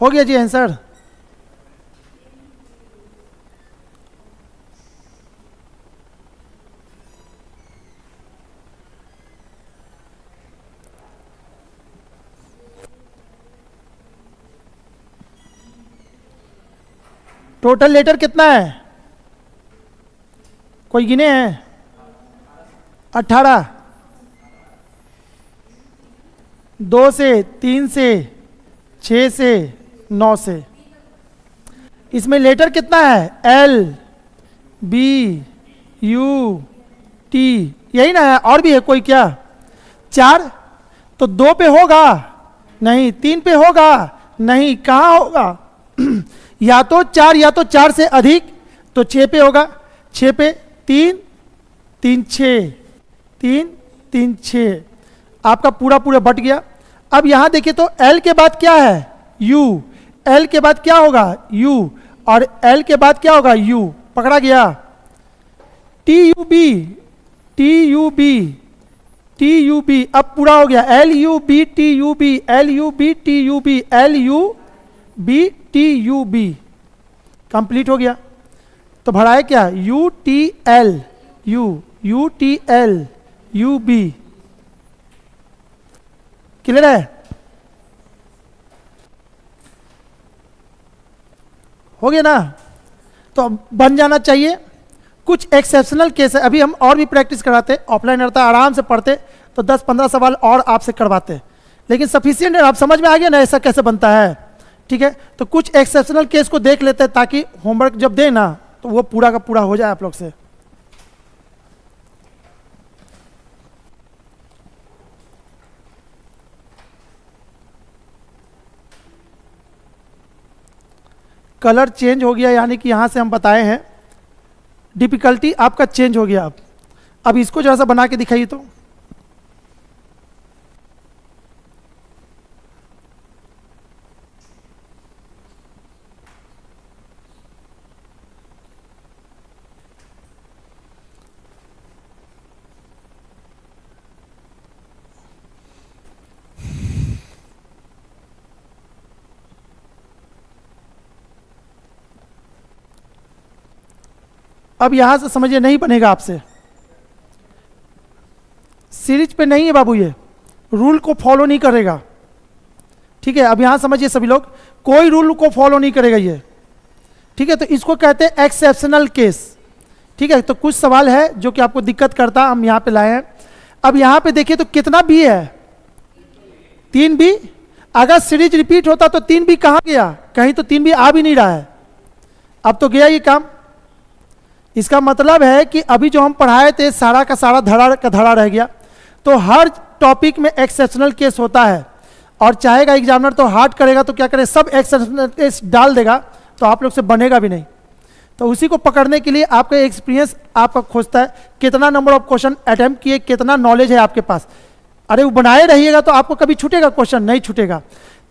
हो गया जी आंसर। टोटल लेटर कितना है, कोई गिने हैं? 18, 2 से, 3 से, 6 से, 9 से। इसमें लेटर कितना है? एल, बी, यू, टी, यही ना है? और भी है कोई क्या? 4? तो 2 पे होगा नहीं, 3 पे होगा नहीं, कहाँ होगा? या तो 4 या तो 4 से अधिक, तो 6 पे होगा। 6 पे 3, 3 6, 3 3 6, आपका पूरा पूरा बट गया। अब यहां देखिए तो L के बाद क्या है? U, L के बाद क्या होगा? U, और L के बाद क्या होगा? U, पकड़ा गया। TUB, TUB, TUB, अब पूरा हो गया। LUB TUB, LUB TUB, LUB TUB, complete हो गया। तो भरा है क्या? UTL, UTL, UB, क्लियर है? हो गया ना? तो बन जाना चाहिए। कुछ एक्सेप्शनल केस है, अभी हम और भी प्रैक्टिस कराते, ऑफलाइन रहता आराम से पढ़ते तो 10-15 सवाल और आपसे करवाते, लेकिन सफिशिएंट है, आप समझ में आ गया ना ऐसा कैसे बनता है? ठीक है, तो कुछ एक्सेप्शनल केस को देख लेते हैं ताकि होमवर्क जब दें ना तो वो पूरा का पूरा हो जाए आप लोग से। कलर चेंज हो गया, यानी कि यहां से हम बताए हैं डिफिकल्टी आपका चेंज हो गया। अब इसको जरा सा बना के दिखाइए तो। अब यहां से समझिए नहीं बनेगा आपसे, सीरीज पे नहीं है बाबू, ये रूल को फॉलो नहीं करेगा। ठीक है, अब यहां समझिए सभी लोग, कोई रूल को फॉलो नहीं करेगा ये। ठीक है, तो इसको कहते हैं एक्सेप्शनल केस। ठीक है, तो कुछ सवाल है जो कि आपको दिक्कत करता, हम यहां पे लाए हैं। अब यहां पे देखिए तो कितना बी है? 3 बी। अगर सीरीज रिपीट होता तो 3 बी कहां गया? कहीं तो 3 बी आ भी नहीं रहा है, अब तो गया ये काम। इसका मतलब है कि अभी जो हम पढ़ाए थे सारा का सारा धड़ा का धड़ा रह गया। तो हर टॉपिक में एक्सेप्शनल केस होता है, और चाहेगा एग्जामिनर तो हार्ड करेगा तो क्या करे, सब एक्सेप्शनल केस डाल देगा, तो आप लोग से बनेगा भी नहीं। तो उसी को पकड़ने के लिए आपका एक्सपीरियंस आपका खोजता है, कितना नंबर ऑफ क्वेश्चन अटेम्प्ट किए, कितना नॉलेज है आपके पास। अरे वो बनाए रहिएगा तो आपको कभी छूटेगा क्वेश्चन? नहीं छूटेगा।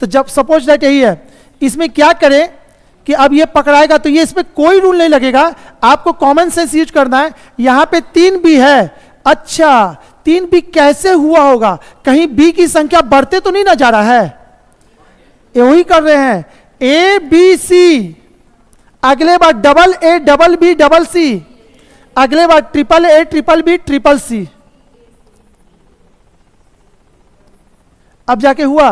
तो जब सपोज दैट यही है, इसमें क्या करें कि अब ये पकड़ाएगा तो ये इसमें कोई रूल नहीं लगेगा, आपको कॉमन सेंस यूज करना है। यहां पे 3 बी है, अच्छा 3 बी कैसे हुआ होगा? कहीं बी की संख्या बढ़ते तो नहीं ना जा रहा है? यही कर रहे हैं, ए बी सी, अगले बार double A double B double C, अगले बार triple A triple B triple C. अब जाके हुआ,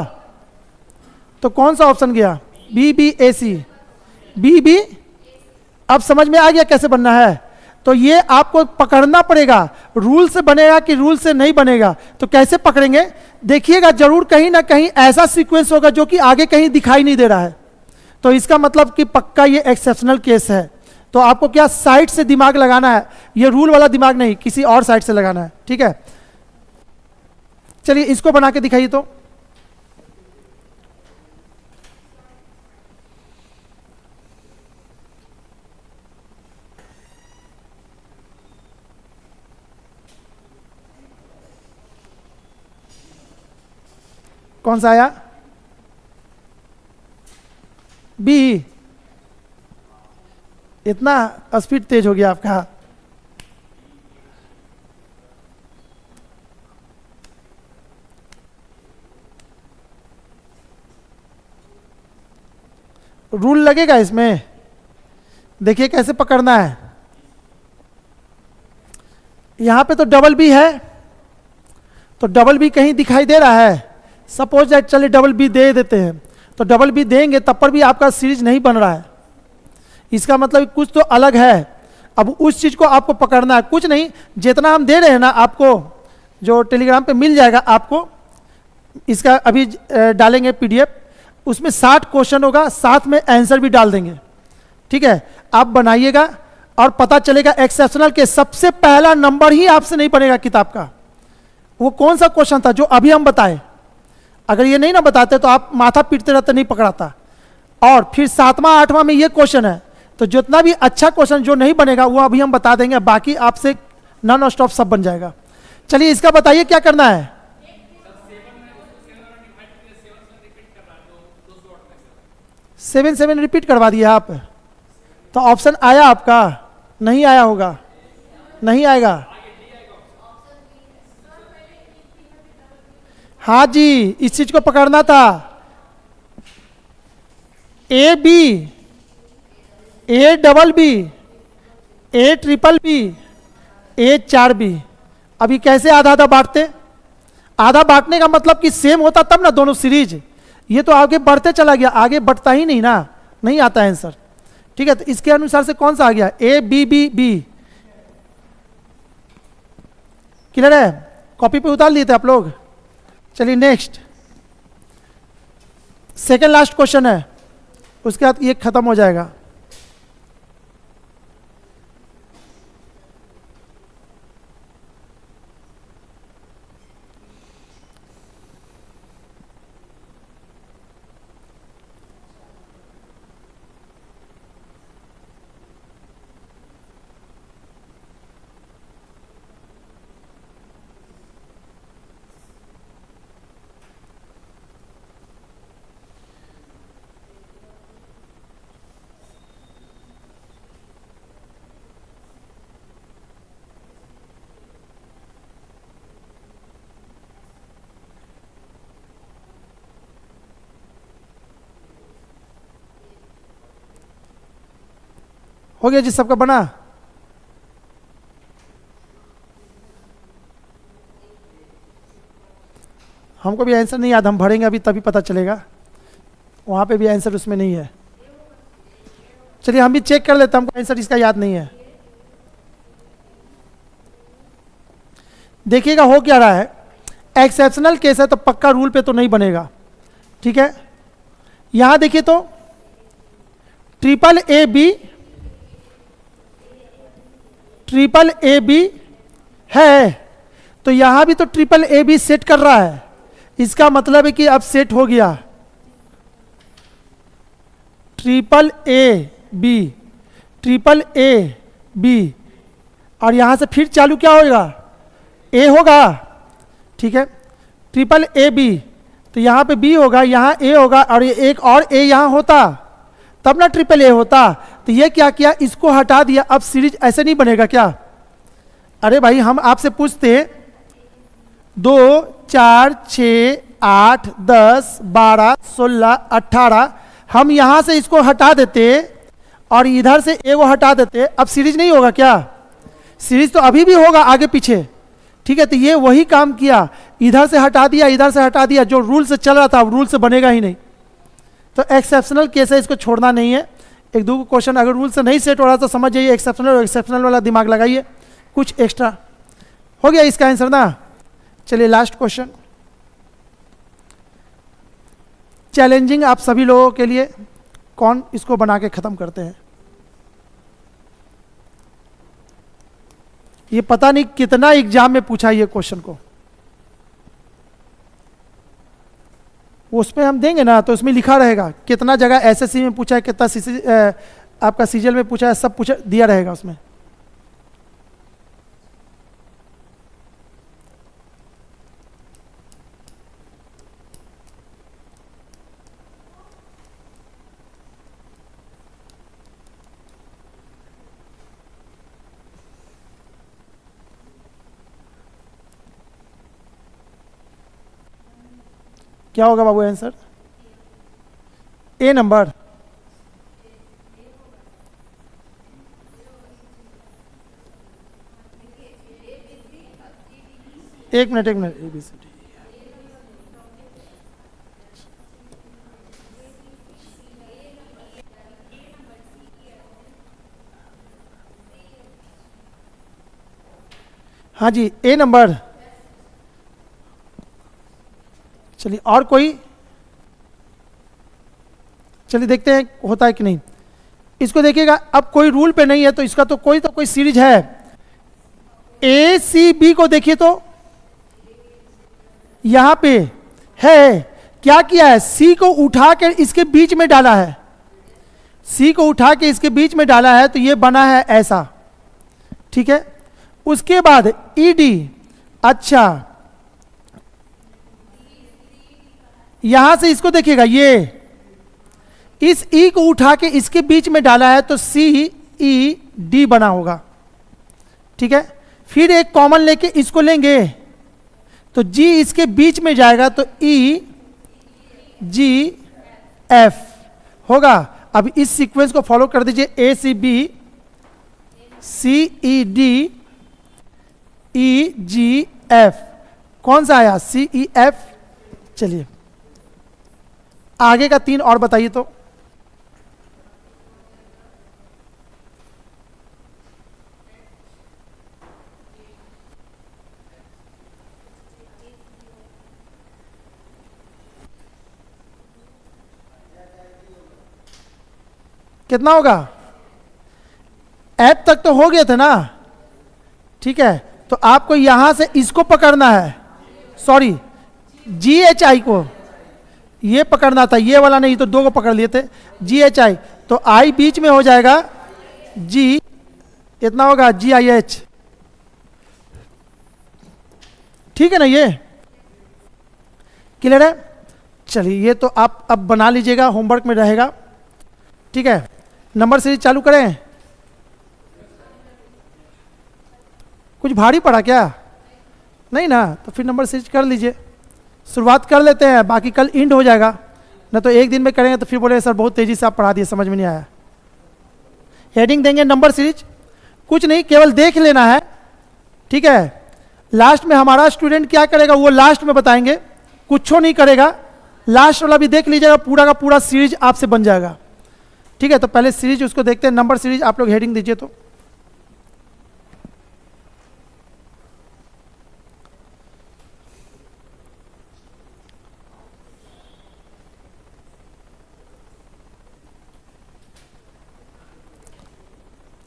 तो कौन सा ऑप्शन गया? B B A C, B B. अब समझ में आ गया कैसे बनना है? तो ये आपको पकड़ना पड़ेगा, रूल से बनेगा कि रूल से नहीं बनेगा। तो कैसे पकड़ेंगे? देखिएगा, जरूर कहीं ना कहीं ऐसा सीक्वेंस होगा जो कि आगे कहीं दिखाई नहीं दे रहा है, तो इसका मतलब कि पक्का ये एक्सेप्शनल केस है। तो आपको क्या साइड से दिमाग लगाना है, ये रूल वाला दिमाग नहीं, किसी और साइड से लगाना है, ठीक है। चलिए इसको बना के दिखाइए तो। कौन सा आया? बी। इतना स्पीड तेज हो गया आपका। रूल लगेगा इसमें, देखिए कैसे पकड़ना है। यहां पे तो डबल बी है, तो डबल बी कहीं दिखाई दे रहा है? सपोज दैट, चलिए डबल बी दे देते हैं, तो डबल बी देंगे तब पर भी आपका सीरीज नहीं बन रहा है, इसका मतलब कुछ तो अलग है। अब उस चीज को आपको पकड़ना है, कुछ नहीं, जितना हम दे रहे हैं ना आपको, जो टेलीग्राम पे मिल जाएगा आपको, इसका अभी डालेंगे पीडीएफ, उसमें 60 क्वेश्चन होगा, साथ में आंसर भी डाल देंगे, ठीक है। आप बनाइएगा और पता चलेगा एक्सेप्शनल के सबसे पहला नंबर ही आपसे नहीं बनेगा किताब का। वो कौन सा क्वेश्चन था जो अभी हम बताए? अगर ये नहीं ना बताते तो आप माथा पीटते रहते, नहीं पकड़ाता। और फिर 7वां 8वां में ये क्वेश्चन है, तो जितना भी अच्छा क्वेश्चन जो नहीं बनेगा वो अभी हम बता देंगे, बाकी आपसे नॉन स्टॉप सब बन जाएगा। चलिए इसका बताइए क्या करना है। 7 रिपीट करवा दिया आप, तो ऑप्शन आया आपका? नहीं आया होगा, नहीं आएगा। हाँ जी, इस चीज को पकड़ना था। A B, A double B, A triple B, A 4 B. अभी कैसे आधा आधा बांटते? आधा बांटने का मतलब कि सेम होता तब ना दोनों सीरीज, ये तो आगे बढ़ते चला गया, आगे बढ़ता ही नहीं ना, नहीं आता आंसर, ठीक है। तो इसके अनुसार से कौन सा आ गया? A B B B. Clear है? कॉपी पे उतार लिए थे आप लोग? चलिए नेक्स्ट, सेकेंड लास्ट क्वेश्चन है, उसके बाद ये खत्म हो जाएगा। हो गया जी, सबका बना? हमको भी आंसर नहीं याद, हम भरेंगे अभी तभी पता चलेगा, वहां पे भी आंसर उसमें नहीं है। चलिए हम भी चेक कर लेते हैं, हमको आंसर इसका याद नहीं है। देखिएगा हो क्या रहा है, एक्सेप्शनल केस है तो पक्का रूल पे तो नहीं बनेगा, ठीक है। यहां देखिए तो triple A B, triple A B है, तो यहां भी तो ट्रिपल ए बी सेट कर रहा है, इसका मतलब है कि अब सेट हो गया triple A B, triple A B, और यहां से फिर चालू क्या होगा? ए होगा, ठीक है। ट्रिपल ए बी, तो यहां पे बी होगा, यहां ए होगा, और ये एक और ए यहां होता तब ना ट्रिपल ए होता। तो ये क्या किया, इसको हटा दिया, अब सीरीज ऐसे नहीं बनेगा क्या? अरे भाई हम आपसे पूछते 2 4 6 8 10 12 16 18, हम यहां से इसको हटा देते और इधर से ए को हटा देते, अब सीरीज नहीं होगा क्या? सीरीज तो अभी भी होगा आगे पीछे, ठीक है, तो ये वही काम किया, इधर से हटा दिया, इधर से हटा दिया, जो रूल से चल रहा था अब रूल से बनेगा ही नहीं। तो एक्सेप्शनल केस है, इसको छोड़ना नहीं है। एक दो क्वेश्चन अगर रूल से नहीं सेट हो रहा तो समझ जाइए एक्सेप्शनल, और एक्सेप्शनल वाला दिमाग लगाइए, कुछ एक्स्ट्रा हो गया इसका आंसर ना। चलिए लास्ट क्वेश्चन, चैलेंजिंग आप सभी लोगों के लिए, कौन इसको बना के खत्म करते हैं? ये पता नहीं कितना एग्जाम में पूछा ये क्वेश्चन को, उसमें हम देंगे ना तो उसमें लिखा रहेगा कितना जगह एसएससी में पूछा है, कितना आपका सीजीएल में पूछा है, सब पूछा दिया रहेगा उसमें। क्या होगा बाबू आंसर? ए नंबर। एक मिनट ABCD। हाँ जी, ए नंबर। चलिए और कोई, चलिए देखते हैं होता है कि नहीं। इसको देखिएगा, अब कोई रूल पे नहीं है तो इसका तो कोई सीरीज है। ए सी बी को देखिए तो यहां पे है, क्या किया है, सी को उठा के इसके बीच में डाला है, सी को उठा के इसके बीच में डाला है तो ये बना है ऐसा, ठीक है। उसके बाद ईडी, अच्छा यहां से इसको देखिएगा, ये इस ई को उठा के इसके बीच में डाला है तो सी ई डी बना होगा, ठीक है। फिर एक कॉमन लेके इसको लेंगे तो जी इसके बीच में जाएगा तो ई जी एफ होगा। अब इस सीक्वेंस को फॉलो कर दीजिए, ए सी बी, सी ई डी, ई जी एफ, कौन सा आया, सी ई एफ। चलिए आगे का 3 और बताइए तो। कितना होगा? एफ तक तो हो गए थे ना, ठीक है। तो आपको यहां से इसको पकड़ना है, सॉरी जी एच आई को, ये पकड़ना था, ये वाला नहीं तो 2 को पकड़ लिए थे, जी एच आई, तो आई बीच में हो जाएगा, जी इतना होगा जी आई एच, ठीक है ना, ये क्लियर है। चलिए ये तो आप अब बना लीजिएगा, होमवर्क में रहेगा, ठीक है। नंबर सीरीज चालू करें, कुछ भारी पड़ा क्या? नहीं ना, तो फिर नंबर सीरीज कर लीजिए, शुरुआत कर लेते हैं, बाकी कल इंड हो जाएगा, ना तो एक दिन में करेंगे तो फिर बोले सर बहुत तेजी से आप पढ़ा दिए, समझ में नहीं आया। हेडिंग देंगे नंबर सीरीज, कुछ नहीं केवल देख लेना है, ठीक है। लास्ट में हमारा स्टूडेंट क्या करेगा वो लास्ट में बताएंगे, कुछ नहीं करेगा, लास्ट वाला भी देख लीजिएगा, पूरा का पूरा सीरीज आपसे बन जाएगा, ठीक है। तो पहले सीरीज उसको देखते हैं, नंबर सीरीज आप लोग हेडिंग दीजिए तो।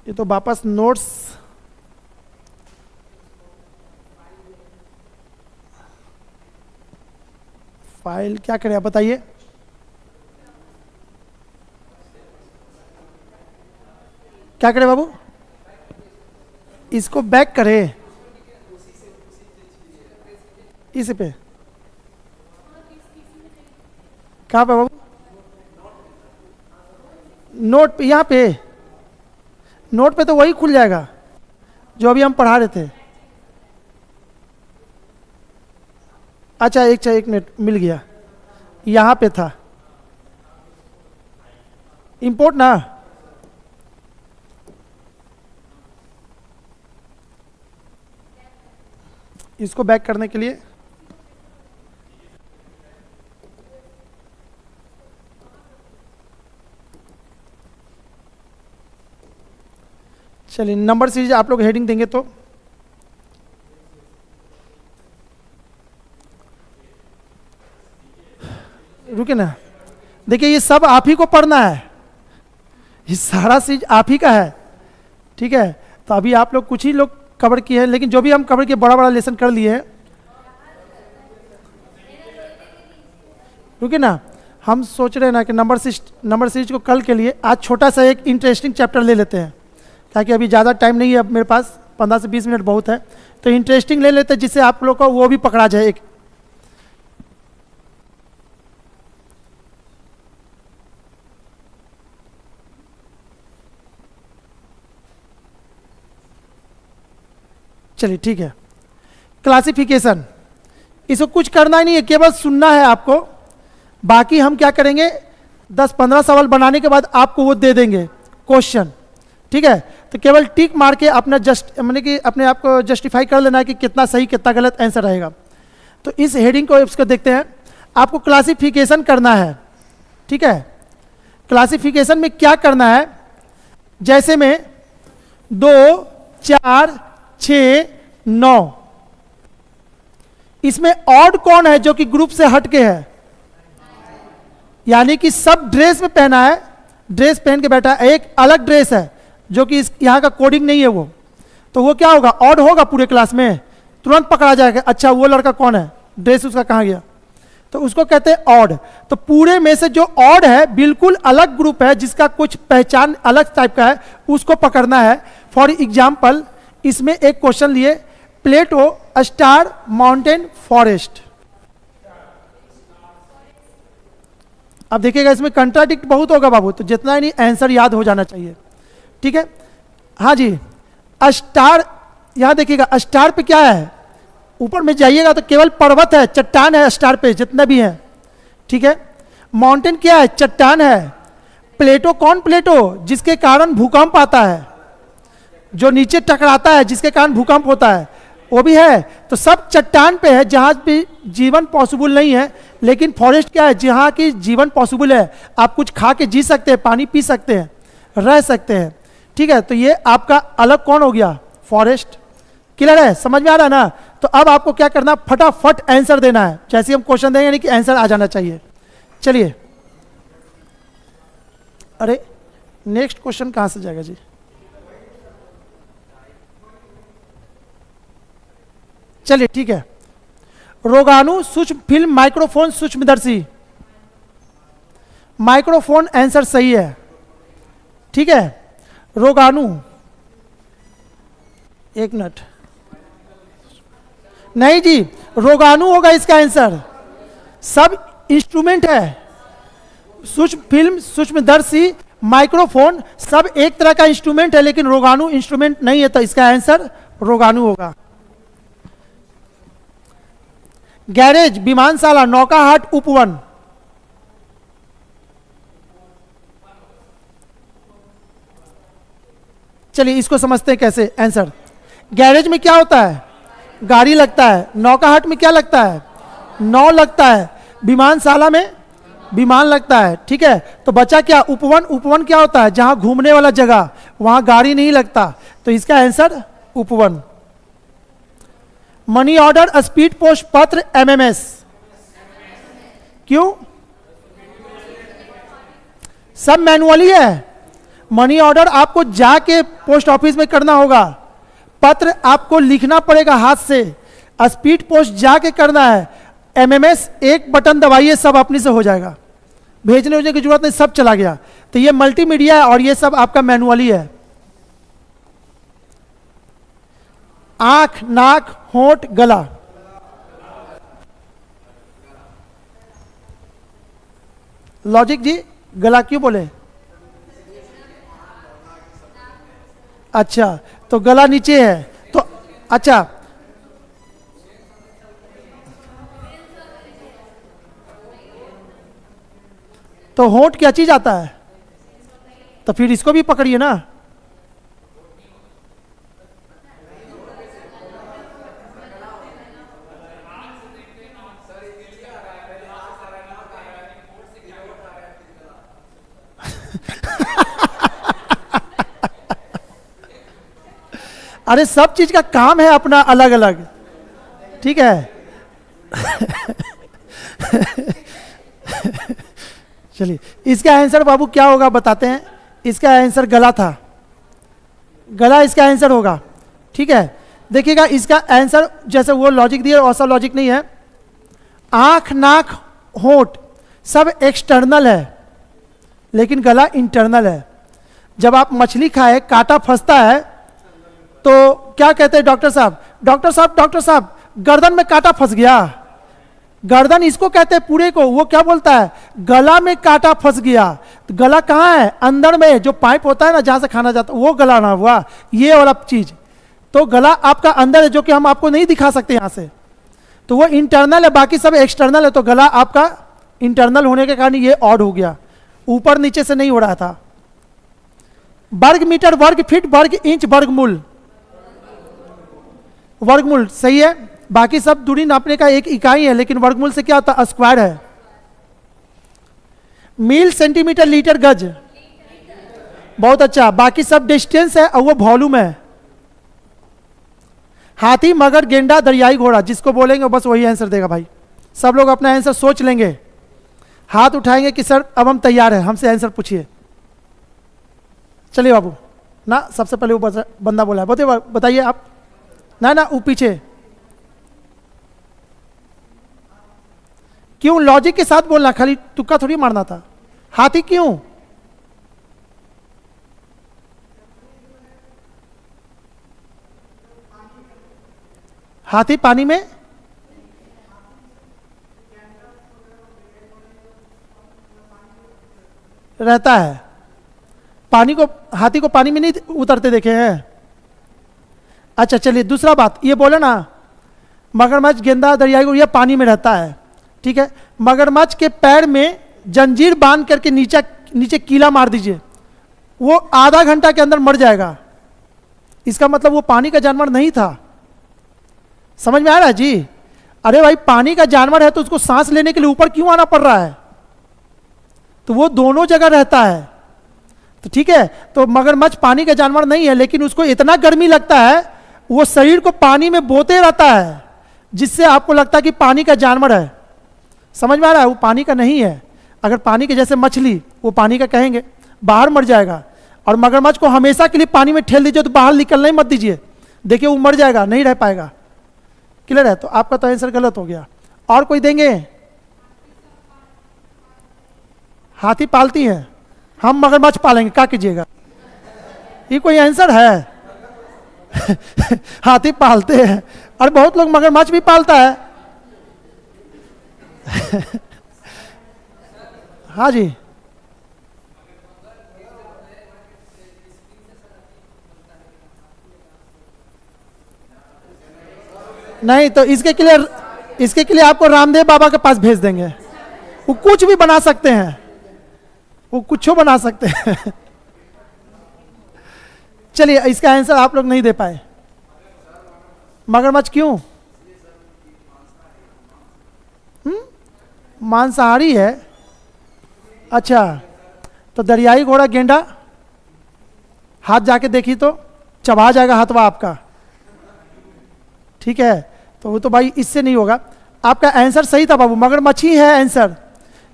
ये तो वापस नोट्स, फाइल क्या करें आप बताइए? क्या करें बाबू? इसको बैक करें, इस पे कहाँ पे बाबू? नोट पे, यहाँ पे नोट पे तो वही खुल जाएगा जो अभी हम पढ़ा रहे थे। अच्छा एक मिनट, मिल गया, यहाँ पे था इंपोर्ट ना, इसको बैक करने के लिए चलिए नंबर सीरीज आप लोग हेडिंग देंगे तो रुके ना, देखिए ये सब आप ही को पढ़ना है, ये सारा चीज आप ही का है, ठीक है। तो अभी आप लोग कुछ ही लोग कवर किए हैं, लेकिन जो भी हम कवर किए बड़ा बड़ा लेसन कर लिए हैं। रुके ना, हम सोच रहे हैं ना कि नंबर सीरीज को कल के लिए आज छोटा सा एक इंटरेस्टिंग चैप्टर ले लेते हैं, ताकि अभी ज़्यादा टाइम नहीं है अब मेरे पास, 15 से 20 मिनट बहुत है, तो इंटरेस्टिंग ले लेते हैं जिससे आप लोग को वो भी पकड़ा जाए एक। चलिए ठीक है, क्लासिफिकेशन, इसको कुछ करना ही नहीं है, केवल सुनना है आपको। बाकी हम क्या करेंगे, 10-15 सवाल बनाने के बाद आपको वो दे देंगे क्वेश्चन, ठीक है। तो केवल टिक मार के अपना मैंने कि अपने आप को जस्टिफाई कर लेना है कि कितना सही कितना गलत आंसर रहेगा। तो इस हेडिंग को इसको देखते हैं, आपको क्लासिफिकेशन करना है, ठीक है। क्लासिफिकेशन में क्या करना है, जैसे में 2, 4, 6, 9, इसमें ऑड कौन है जो कि ग्रुप से हटके है, यानी कि सब ड्रेस में पहना है, ड्रेस पहन के बैठा है, एक अलग ड्रेस है जो कि यहाँ का कोडिंग नहीं है वो, तो वो क्या होगा, ऑड होगा पूरे क्लास में, तुरंत पकड़ा जाएगा, अच्छा वो लड़का कौन है, ड्रेस उसका कहाँ गया, तो उसको कहते हैं ऑड। तो पूरे में से जो ऑड है, बिल्कुल अलग ग्रुप है जिसका कुछ पहचान अलग टाइप का है, उसको पकड़ना है। फॉर एग्जाम्पल इसमें एक क्वेश्चन लिए, प्लेटो, स्टार, माउंटेन, फॉरेस्ट। अब देखिएगा इसमें कंट्राडिक्ट बहुत होगा बाबू, तो जितना ही नहीं आंसर याद हो जाना चाहिए, ठीक है। हाँ जी, स्टार, यहां देखिएगा स्टार पे क्या है, ऊपर में जाइएगा तो केवल पर्वत है, चट्टान है स्टार पे जितने भी हैं, ठीक है। माउंटेन क्या है, चट्टान है। प्लेटो कौन, प्लेटो जिसके कारण भूकंप आता है, जो नीचे टकराता है जिसके कारण भूकंप होता है, वो भी है। तो सब चट्टान पे है जहां भी जीवन पॉसिबल नहीं है, लेकिन फॉरेस्ट क्या है, जहां की जीवन पॉसिबल है, आप कुछ खा के जी सकते हैं, पानी पी सकते हैं, रह सकते हैं, ठीक है। तो ये आपका अलग कौन हो गया, फॉरेस्ट। क्लियर है, समझ में आ रहा है ना। तो अब आपको क्या करना, फटाफट आंसर देना है, जैसे हम क्वेश्चन देंगे यानी कि आंसर आ जाना चाहिए। चलिए, अरे नेक्स्ट क्वेश्चन कहां से जाएगा जी, चलिए ठीक है। रोगाणु, सूक्ष्म फिल्म, माइक्रोफोन, सूक्ष्मदर्शी। माइक्रोफोन आंसर सही है, ठीक है। रोगाणु, एक मिनट, नहीं जी, रोगाणु होगा इसका आंसर, सब इंस्ट्रूमेंट है, सूक्ष्म फिल्म, सूक्ष्मदर्शी, माइक्रोफोन सब एक तरह का इंस्ट्रूमेंट है, लेकिन रोगाणु इंस्ट्रूमेंट नहीं है, तो इसका आंसर रोगाणु होगा। गैरेज, विमानशाला, नौकाहाट, उपवन। चलिए इसको समझते हैं कैसे आंसर। गैरेज में क्या होता है, गाड़ी लगता है। नौकाहाट में क्या लगता है, नाव लगता है। विमानशाला में विमान लगता है, ठीक है। तो बचा क्या, उपवन। उपवन क्या होता है, जहां घूमने वाला जगह, वहां गाड़ी नहीं लगता, तो इसका आंसर उपवन। मनी ऑर्डर, स्पीड पोस्ट, पत्र, एमएमएस। क्यों, सब मैनुअली है। मनी ऑर्डर आपको जाके पोस्ट ऑफिस में करना होगा, पत्र आपको लिखना पड़ेगा हाथ से, स्पीड पोस्ट जाके करना है, एमएमएस एक बटन दबाइए सब अपने से हो जाएगा, भेजने की जरूरत नहीं, सब चला गया। तो ये मल्टीमीडिया है और ये सब आपका मैनुअली है। आंख, नाक, होंठ, गला। लॉजिक जी, गला क्यों बोले, अच्छा तो गला नीचे है, तो अच्छा तो होंठ क्या चीज आता है, तो फिर इसको भी पकड़िए ना। अरे सब चीज का काम है अपना अलग अलग, ठीक है। चलिए इसका आंसर बाबू क्या होगा बताते हैं। इसका आंसर गला था, गला इसका आंसर होगा, ठीक है। देखिएगा इसका आंसर जैसे वो लॉजिक दिया वैसा लॉजिक नहीं है। आंख, नाक, होंठ सब एक्सटर्नल है, लेकिन गला इंटरनल है। जब आप मछली खाए, कांटा फंसता है तो क्या कहते हैं डॉक्टर साहब, डॉक्टर साहब, डॉक्टर साहब गर्दन में कांटा फंस गया। गर्दन इसको कहते हैं पूरे को, वो क्या बोलता है, गला में कांटा फंस गया। तो गला कहाँ है, अंदर में जो पाइप होता है ना जहां से खाना जाता है, वो गला ना हुआ, ये वाला चीज। तो गला आपका अंदर है, जो कि हम आपको नहीं दिखा सकते यहां से, तो वो इंटरनल है, बाकी सब एक्सटर्नल है। तो गला आपका इंटरनल होने के कारण ये ऑड हो गया, ऊपर नीचे से नहीं हो रहा था। वर्ग मीटर, वर्ग फीट, वर्ग इंच, वर्गमूल, वर्गमूल सही है। बाकी सब दूरी नापने का एक इकाई है, लेकिन वर्गमूल से क्या होता है, स्क्वायर है। मील, सेंटीमीटर, लीटर, गज, बहुत अच्छा। बाकी सब डिस्टेंस है और वो वॉल्यूम है। हाथी, मगर, गेंडा, दरियाई घोड़ा, जिसको बोलेंगे बस वही आंसर देगा भाई। सब लोग अपना आंसर सोच लेंगे, हाथ उठाएंगे कि सर अब हम तैयार हैं, हमसे आंसर पूछिए। चलिए बाबू ना, सबसे पहले वो बंदा बोला है, बताइए आप। ना वो पीछे क्यों, लॉजिक के साथ बोलना, खाली तुक्का थोड़ी मारना था। हाथी क्यों, हाथी पानी में रहता है, पानी को, हाथी को पानी में नहीं उतरते देखे हैं। अच्छा चलिए दूसरा बात, ये बोले ना मगरमच्छ, गेंदा, दरियाई घोड़ा, ये पानी में रहता है, ठीक है। मगरमच्छ के पैर में जंजीर बांध करके नीचे कीला मार दीजिए, वो आधा घंटा के अंदर मर जाएगा। इसका मतलब वो पानी का जानवर नहीं था। समझ में आ रहा है जी। अरे भाई पानी का जानवर है तो उसको सांस लेने के लिए ऊपर क्यों आना पड़ रहा है, तो वो दोनों जगह रहता है। तो ठीक है, तो मगरमच्छ पानी का जानवर नहीं है, लेकिन उसको इतना गर्मी लगता है वो शरीर को पानी में बोते रहता है, जिससे आपको लगता है कि पानी का जानवर है। समझ में आ रहा है, वो पानी का नहीं है। अगर पानी के जैसे मछली, वो पानी का कहेंगे, बाहर मर जाएगा। और मगरमच्छ को हमेशा के लिए पानी में ठेल दीजिए तो बाहर निकलने ही मत दीजिए, देखिए वो मर जाएगा, नहीं रह पाएगा। क्लियर है, तो आपका तो आंसर गलत हो गया। और कोई देंगे, हाथी पालती हैं, हम मगरमच्छ पालेंगे, क्या कीजिएगा, ये कोई आंसर है? हाथी पालते हैं, और बहुत लोग मगरमच्छ भी पालता है। हाँ जी, नहीं तो इसके लिए आपको रामदेव बाबा के पास भेज देंगे, वो कुछ भी बना सकते हैं, वो कुछ बना सकते हैं। चलिए इसका आंसर आप लोग नहीं दे पाए। मगरमच्छ क्यों, मांसाहारी है। अच्छा, तो दरियाई घोड़ा, गेंडा, हाथ जाके देखी तो चबा जाएगा हाथवा आपका, ठीक है। तो वो तो भाई इससे नहीं होगा। आपका आंसर सही था बाबू, मगरमच्छी है आंसर।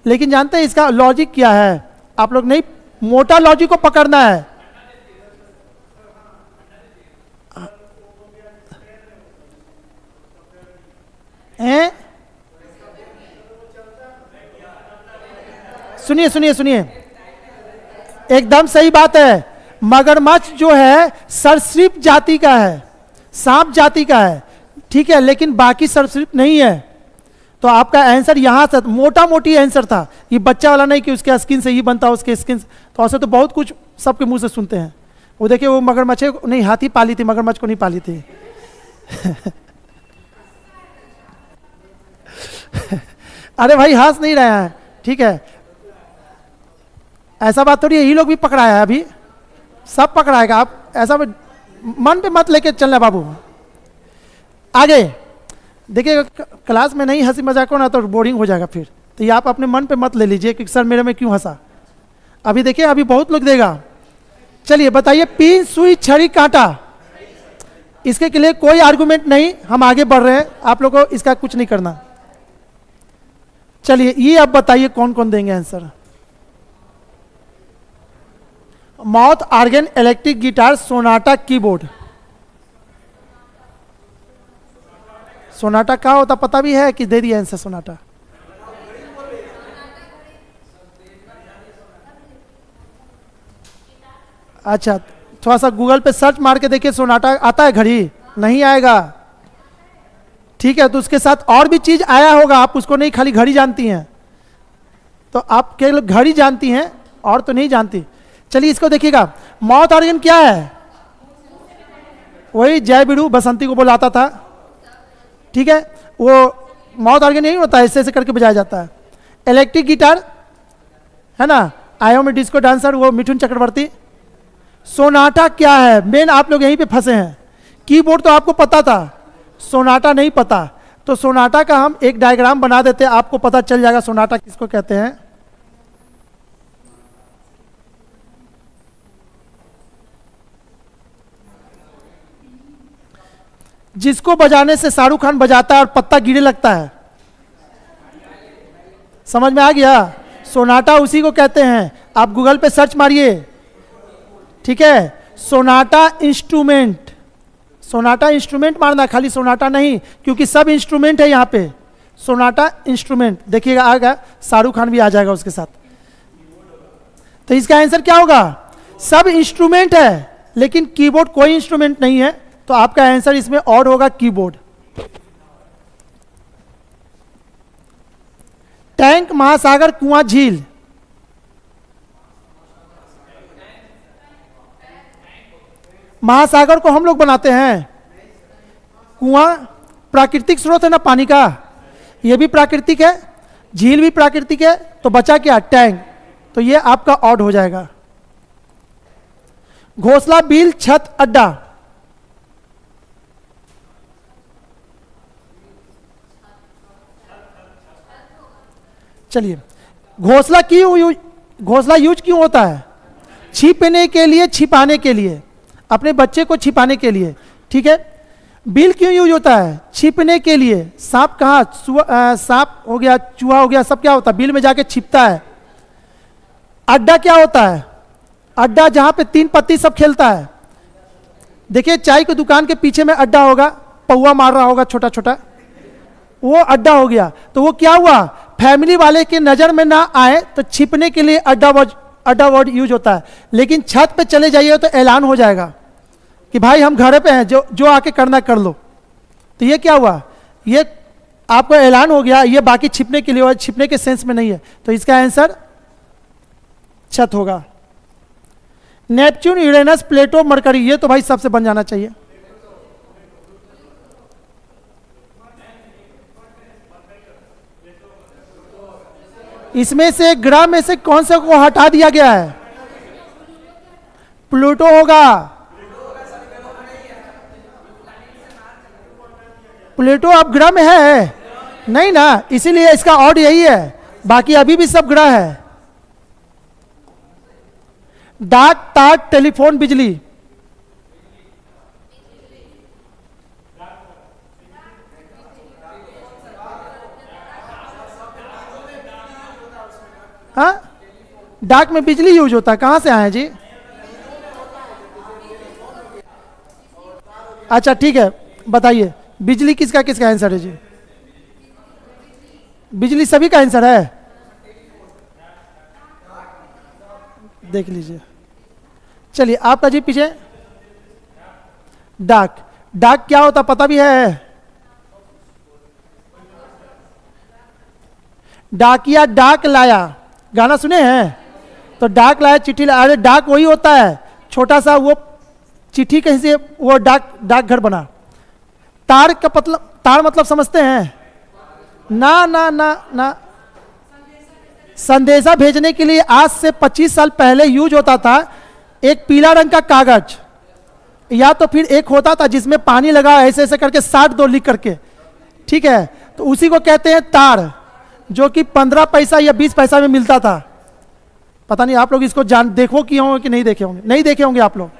लेकिन जानते हैं इसका लॉजिक क्या है, आप लोग नहीं, मोटा लॉजिक को पकड़ना है। हैं? सुनिए सुनिए सुनिए, एकदम सही बात है। मगरमच्छ जो है सरीसृप जाति का है, सांप जाति का है, ठीक है, लेकिन बाकी सरीसृप नहीं है। तो आपका आंसर यहां से मोटा मोटी आंसर था, ये बच्चा वाला नहीं कि उसके स्किन से ही बनता, उसके स्किन से। तो ऐसे तो बहुत कुछ सबके मुंह से सुनते हैं। वो देखिए वो मगरमच्छ नहीं, हाथी पाली थी, मगरमच्छ को नहीं पाली थी। अरे भाई हंस नहीं रहे हैं, ठीक है, ऐसा बात थोड़ी है। ये लोग भी पकड़ाया है, अभी सब पकड़ाएगा। आप ऐसा मन पे मत लेके चलना बाबू। आगे देखिए, क्लास में नहीं हंसी मजाक हो ना तो बोरिंग हो जाएगा फिर। तो ये आप अपने मन पे मत ले लीजिए कि सर मेरे में क्यों हंसा। अभी देखिए, अभी बहुत लोग देगा। चलिए बताइए, पिन, सुई, छड़ी, कांटा, इसके लिए कोई आर्गुमेंट नहीं, हम आगे बढ़ रहे हैं, आप लोग को इसका कुछ नहीं करना। चलिए ये अब बताइए कौन कौन देंगे answer. Mouth organ, electric guitar, Sonata, keyboard. Sonata क्या होता पता भी है कि दे दिया आंसर सोनाटा? अच्छा, थोड़ा सा गूगल पे सर्च मार के देखिए, सोनाटा आता है घड़ी? नहीं आएगा। ठीक है, तो उसके साथ और भी चीज आया होगा, आप उसको नहीं, खाली घड़ी जानती हैं, तो आप केवल घड़ी जानती हैं और तो नहीं जानती। चलिए इसको देखिएगा, माउथ ऑर्गन क्या है? वही जय बिड़ू बसंती को बुलाता था, ठीक है, वो माउथ ऑर्गन नहीं होता है, ऐसे ऐसे करके बजाया जाता है। इलेक्ट्रिक गिटार है ना, आयो में डिस्को डांसर, वो मिठुन चक्रवर्ती। सोनाटा क्या है, मेन आप लोग यहीं पे फंसे हैं। कीबोर्ड तो आपको पता था, सोनाटा नहीं पता, तो सोनाटा का हम एक डायग्राम बना देते हैं, आपको पता चल जाएगा सोनाटा किसको कहते हैं। जिसको बजाने से शाहरुख खान बजाता है और पत्ता गिरे लगता है, समझ में आ गया? सोनाटा उसी को कहते हैं, आप गूगल पे सर्च मारिए, ठीक है। सोनाटा इंस्ट्रूमेंट, सोनाटा इंस्ट्रूमेंट मारना, खाली सोनाटा नहीं, क्योंकि सब इंस्ट्रूमेंट है यहाँ पे। सोनाटा इंस्ट्रूमेंट देखिएगा, आएगा शाहरुख खान भी आ जाएगा उसके साथ। तो इसका आंसर क्या होगा? सब इंस्ट्रूमेंट है लेकिन कीबोर्ड कोई इंस्ट्रूमेंट नहीं है, तो आपका आंसर इसमें और होगा कीबोर्ड। टैंक, महासागर, कुआं, झील। महासागर को हम लोग बनाते हैं, कुआं प्राकृतिक स्रोत है ना पानी का, यह भी प्राकृतिक है, झील भी प्राकृतिक है, तो बचा क्या? टैंक, तो ये आपका ऑड हो जाएगा। घोंसला, बिल, छत, अड्डा। चलिए, घोंसला क्यों, घोंसला यूज क्यों होता है? छिपने के लिए, छिपाने के लिए, अपने बच्चे को छिपाने के लिए, ठीक है। बिल क्यों यूज होता है? छिपने के लिए। सांप कहाँ, सांप हो गया, चूहा हो गया, सब क्या होता है? बिल में जाके छिपता है। अड्डा क्या होता है? अड्डा जहां पे तीन पत्ती सब खेलता है। देखिए चाय की दुकान के पीछे में अड्डा होगा, पौवा मार रहा होगा छोटा छोटा, वो अड्डा हो गया। तो वो क्या हुआ? फैमिली वाले के नजर में ना आए तो छिपने के लिए अड्डा वर्ड यूज होता है। लेकिन छत पे चले जाइए तो ऐलान हो जाएगा कि भाई हम घर पे हैं, जो आके करना कर लो। तो ये क्या हुआ? ये आपको ऐलान हो गया, ये बाकी छिपने के लिए हुआ, छिपने के सेंस में नहीं है, तो इसका आंसर छत होगा। नेपच्यून, यूरेनस, प्लेटो, मरकरी, ये तो भाई सबसे बन जाना चाहिए। इसमें से ग्रह में से कौन सा को हटा दिया गया है? प्लूटो होगा। प्लूटो अब ग्रह में है नहीं ना, इसीलिए इसका ऑड यही है, बाकी अभी भी सब ग्रह है। डाक, तार, टेलीफोन, बिजली। हाँ, डाक में बिजली यूज होता है, कहां से आए जी? अच्छा ठीक है, बताइए बिजली किसका किसका आंसर है जी? बिजली सभी का आंसर है, देख लीजिए। चलिए आपका जी पीछे। डाक, डाक क्या होता पता भी है? डाकिया डाक लाया, गाना सुने हैं? तो डाक लाया, चिट्ठी लाया। अरे डाक वही होता है, छोटा सा वो चिट्ठी कहीं से वो डाक घर बना। तार का मतलब, तार मतलब समझते हैं? ना ना ना ना, संदेशा भेजने के लिए आज से 25 साल पहले यूज होता था एक पीला रंग का कागज, या तो फिर एक होता था जिसमें पानी लगा ऐसे ऐसे करके 62 लिख करके, ठीक है, तो उसी को कहते हैं तार, जो कि 15 पैसा या 20 पैसा में मिलता था। पता नहीं आप लोग इसको देखो कि होंगे कि नहीं देखे होंगे, नहीं देखे होंगे आप लोग,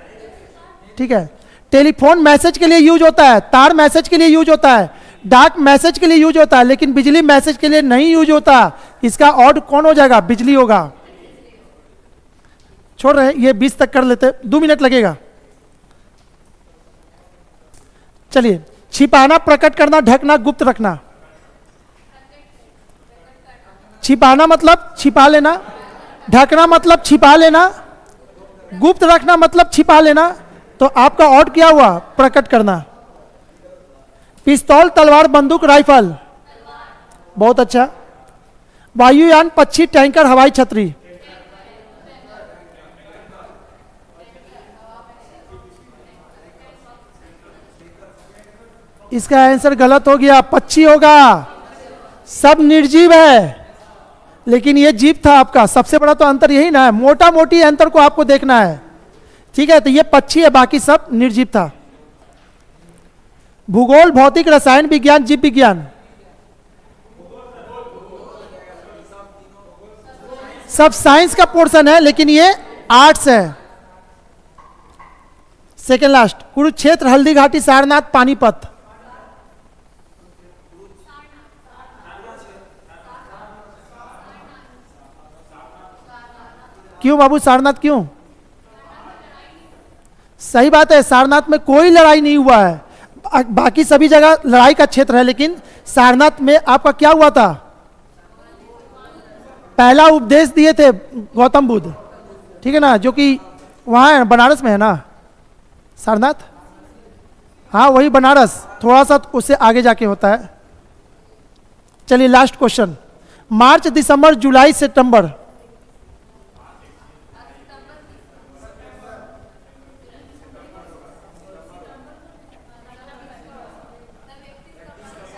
ठीक है। टेलीफोन मैसेज के लिए यूज होता है, तार मैसेज के लिए यूज होता है, डाक मैसेज के लिए यूज होता है, लेकिन बिजली मैसेज के लिए नहीं यूज होता। इसका ऑड कौन हो जाएगा? बिजली होगा। छोड़ रहे हैं, ये 20 तक कर लेते, 2 मिनट लगेगा। चलिए, छिपाना, प्रकट करना, ढकना, गुप्त रखना। छिपाना मतलब छिपा लेना, ढकना मतलब छिपा लेना, गुप्त रखना मतलब छिपा लेना। तो आपका ऑड क्या हुआ? प्रकट करना। पिस्तौल, तलवार, बंदूक, राइफल। बहुत अच्छा। वायुयान, पक्षी, टैंकर, हवाई छतरी। इसका आंसर गलत हो गया, पक्षी होगा। सब निर्जीव है, लेकिन ये जीव था आपका। सबसे बड़ा तो अंतर यही ना है, मोटा मोटी अंतर को आपको देखना है, ठीक है। तो ये पक्षी है, बाकी सब निर्जीव था। भूगोल, भौतिक, रसायन विज्ञान, जीव विज्ञान। सब साइंस का पोर्शन है, लेकिन ये आर्ट्स है। Second last, Kurukshetra, Haldi Ghati, Sarnath, Panipat. क्यों बाबू सारनाथ क्यों? सही बात है, सारनाथ में कोई लड़ाई नहीं हुआ है। बाकी सभी जगह लड़ाई का क्षेत्र है, लेकिन सारनाथ में आपका क्या हुआ था? पहला उपदेश दिए थे गौतम बुद्ध, ठीक है ना, जो कि वहाँ है, बनारस में है ना सारनाथ। हाँ वही बनारस, थोड़ा सा उससे आगे जाके होता है। चलिए लास्ट क्वेश्चन, मार्च, दिसंबर, जुलाई, सितंबर।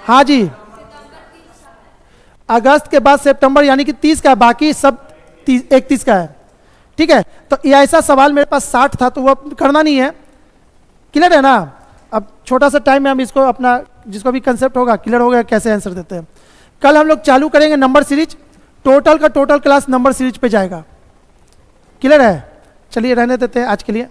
हाँ जी, अगस्त के बाद सितंबर, यानी कि 30 का, बाकी सब 31 का है, ठीक है। तो ये ऐसा सवाल मेरे पास 60 था, तो वो करना नहीं है, क्लियर है ना। अब छोटा सा टाइम में हम इसको अपना, जिसको भी कंसेप्ट होगा क्लियर हो गया कैसे आंसर देते हैं। कल हम लोग चालू करेंगे नंबर सीरीज, टोटल का टोटल क्लास नंबर सीरीज पे जाएगा, क्लियर है। चलिए रहने देते हैं आज के लिए।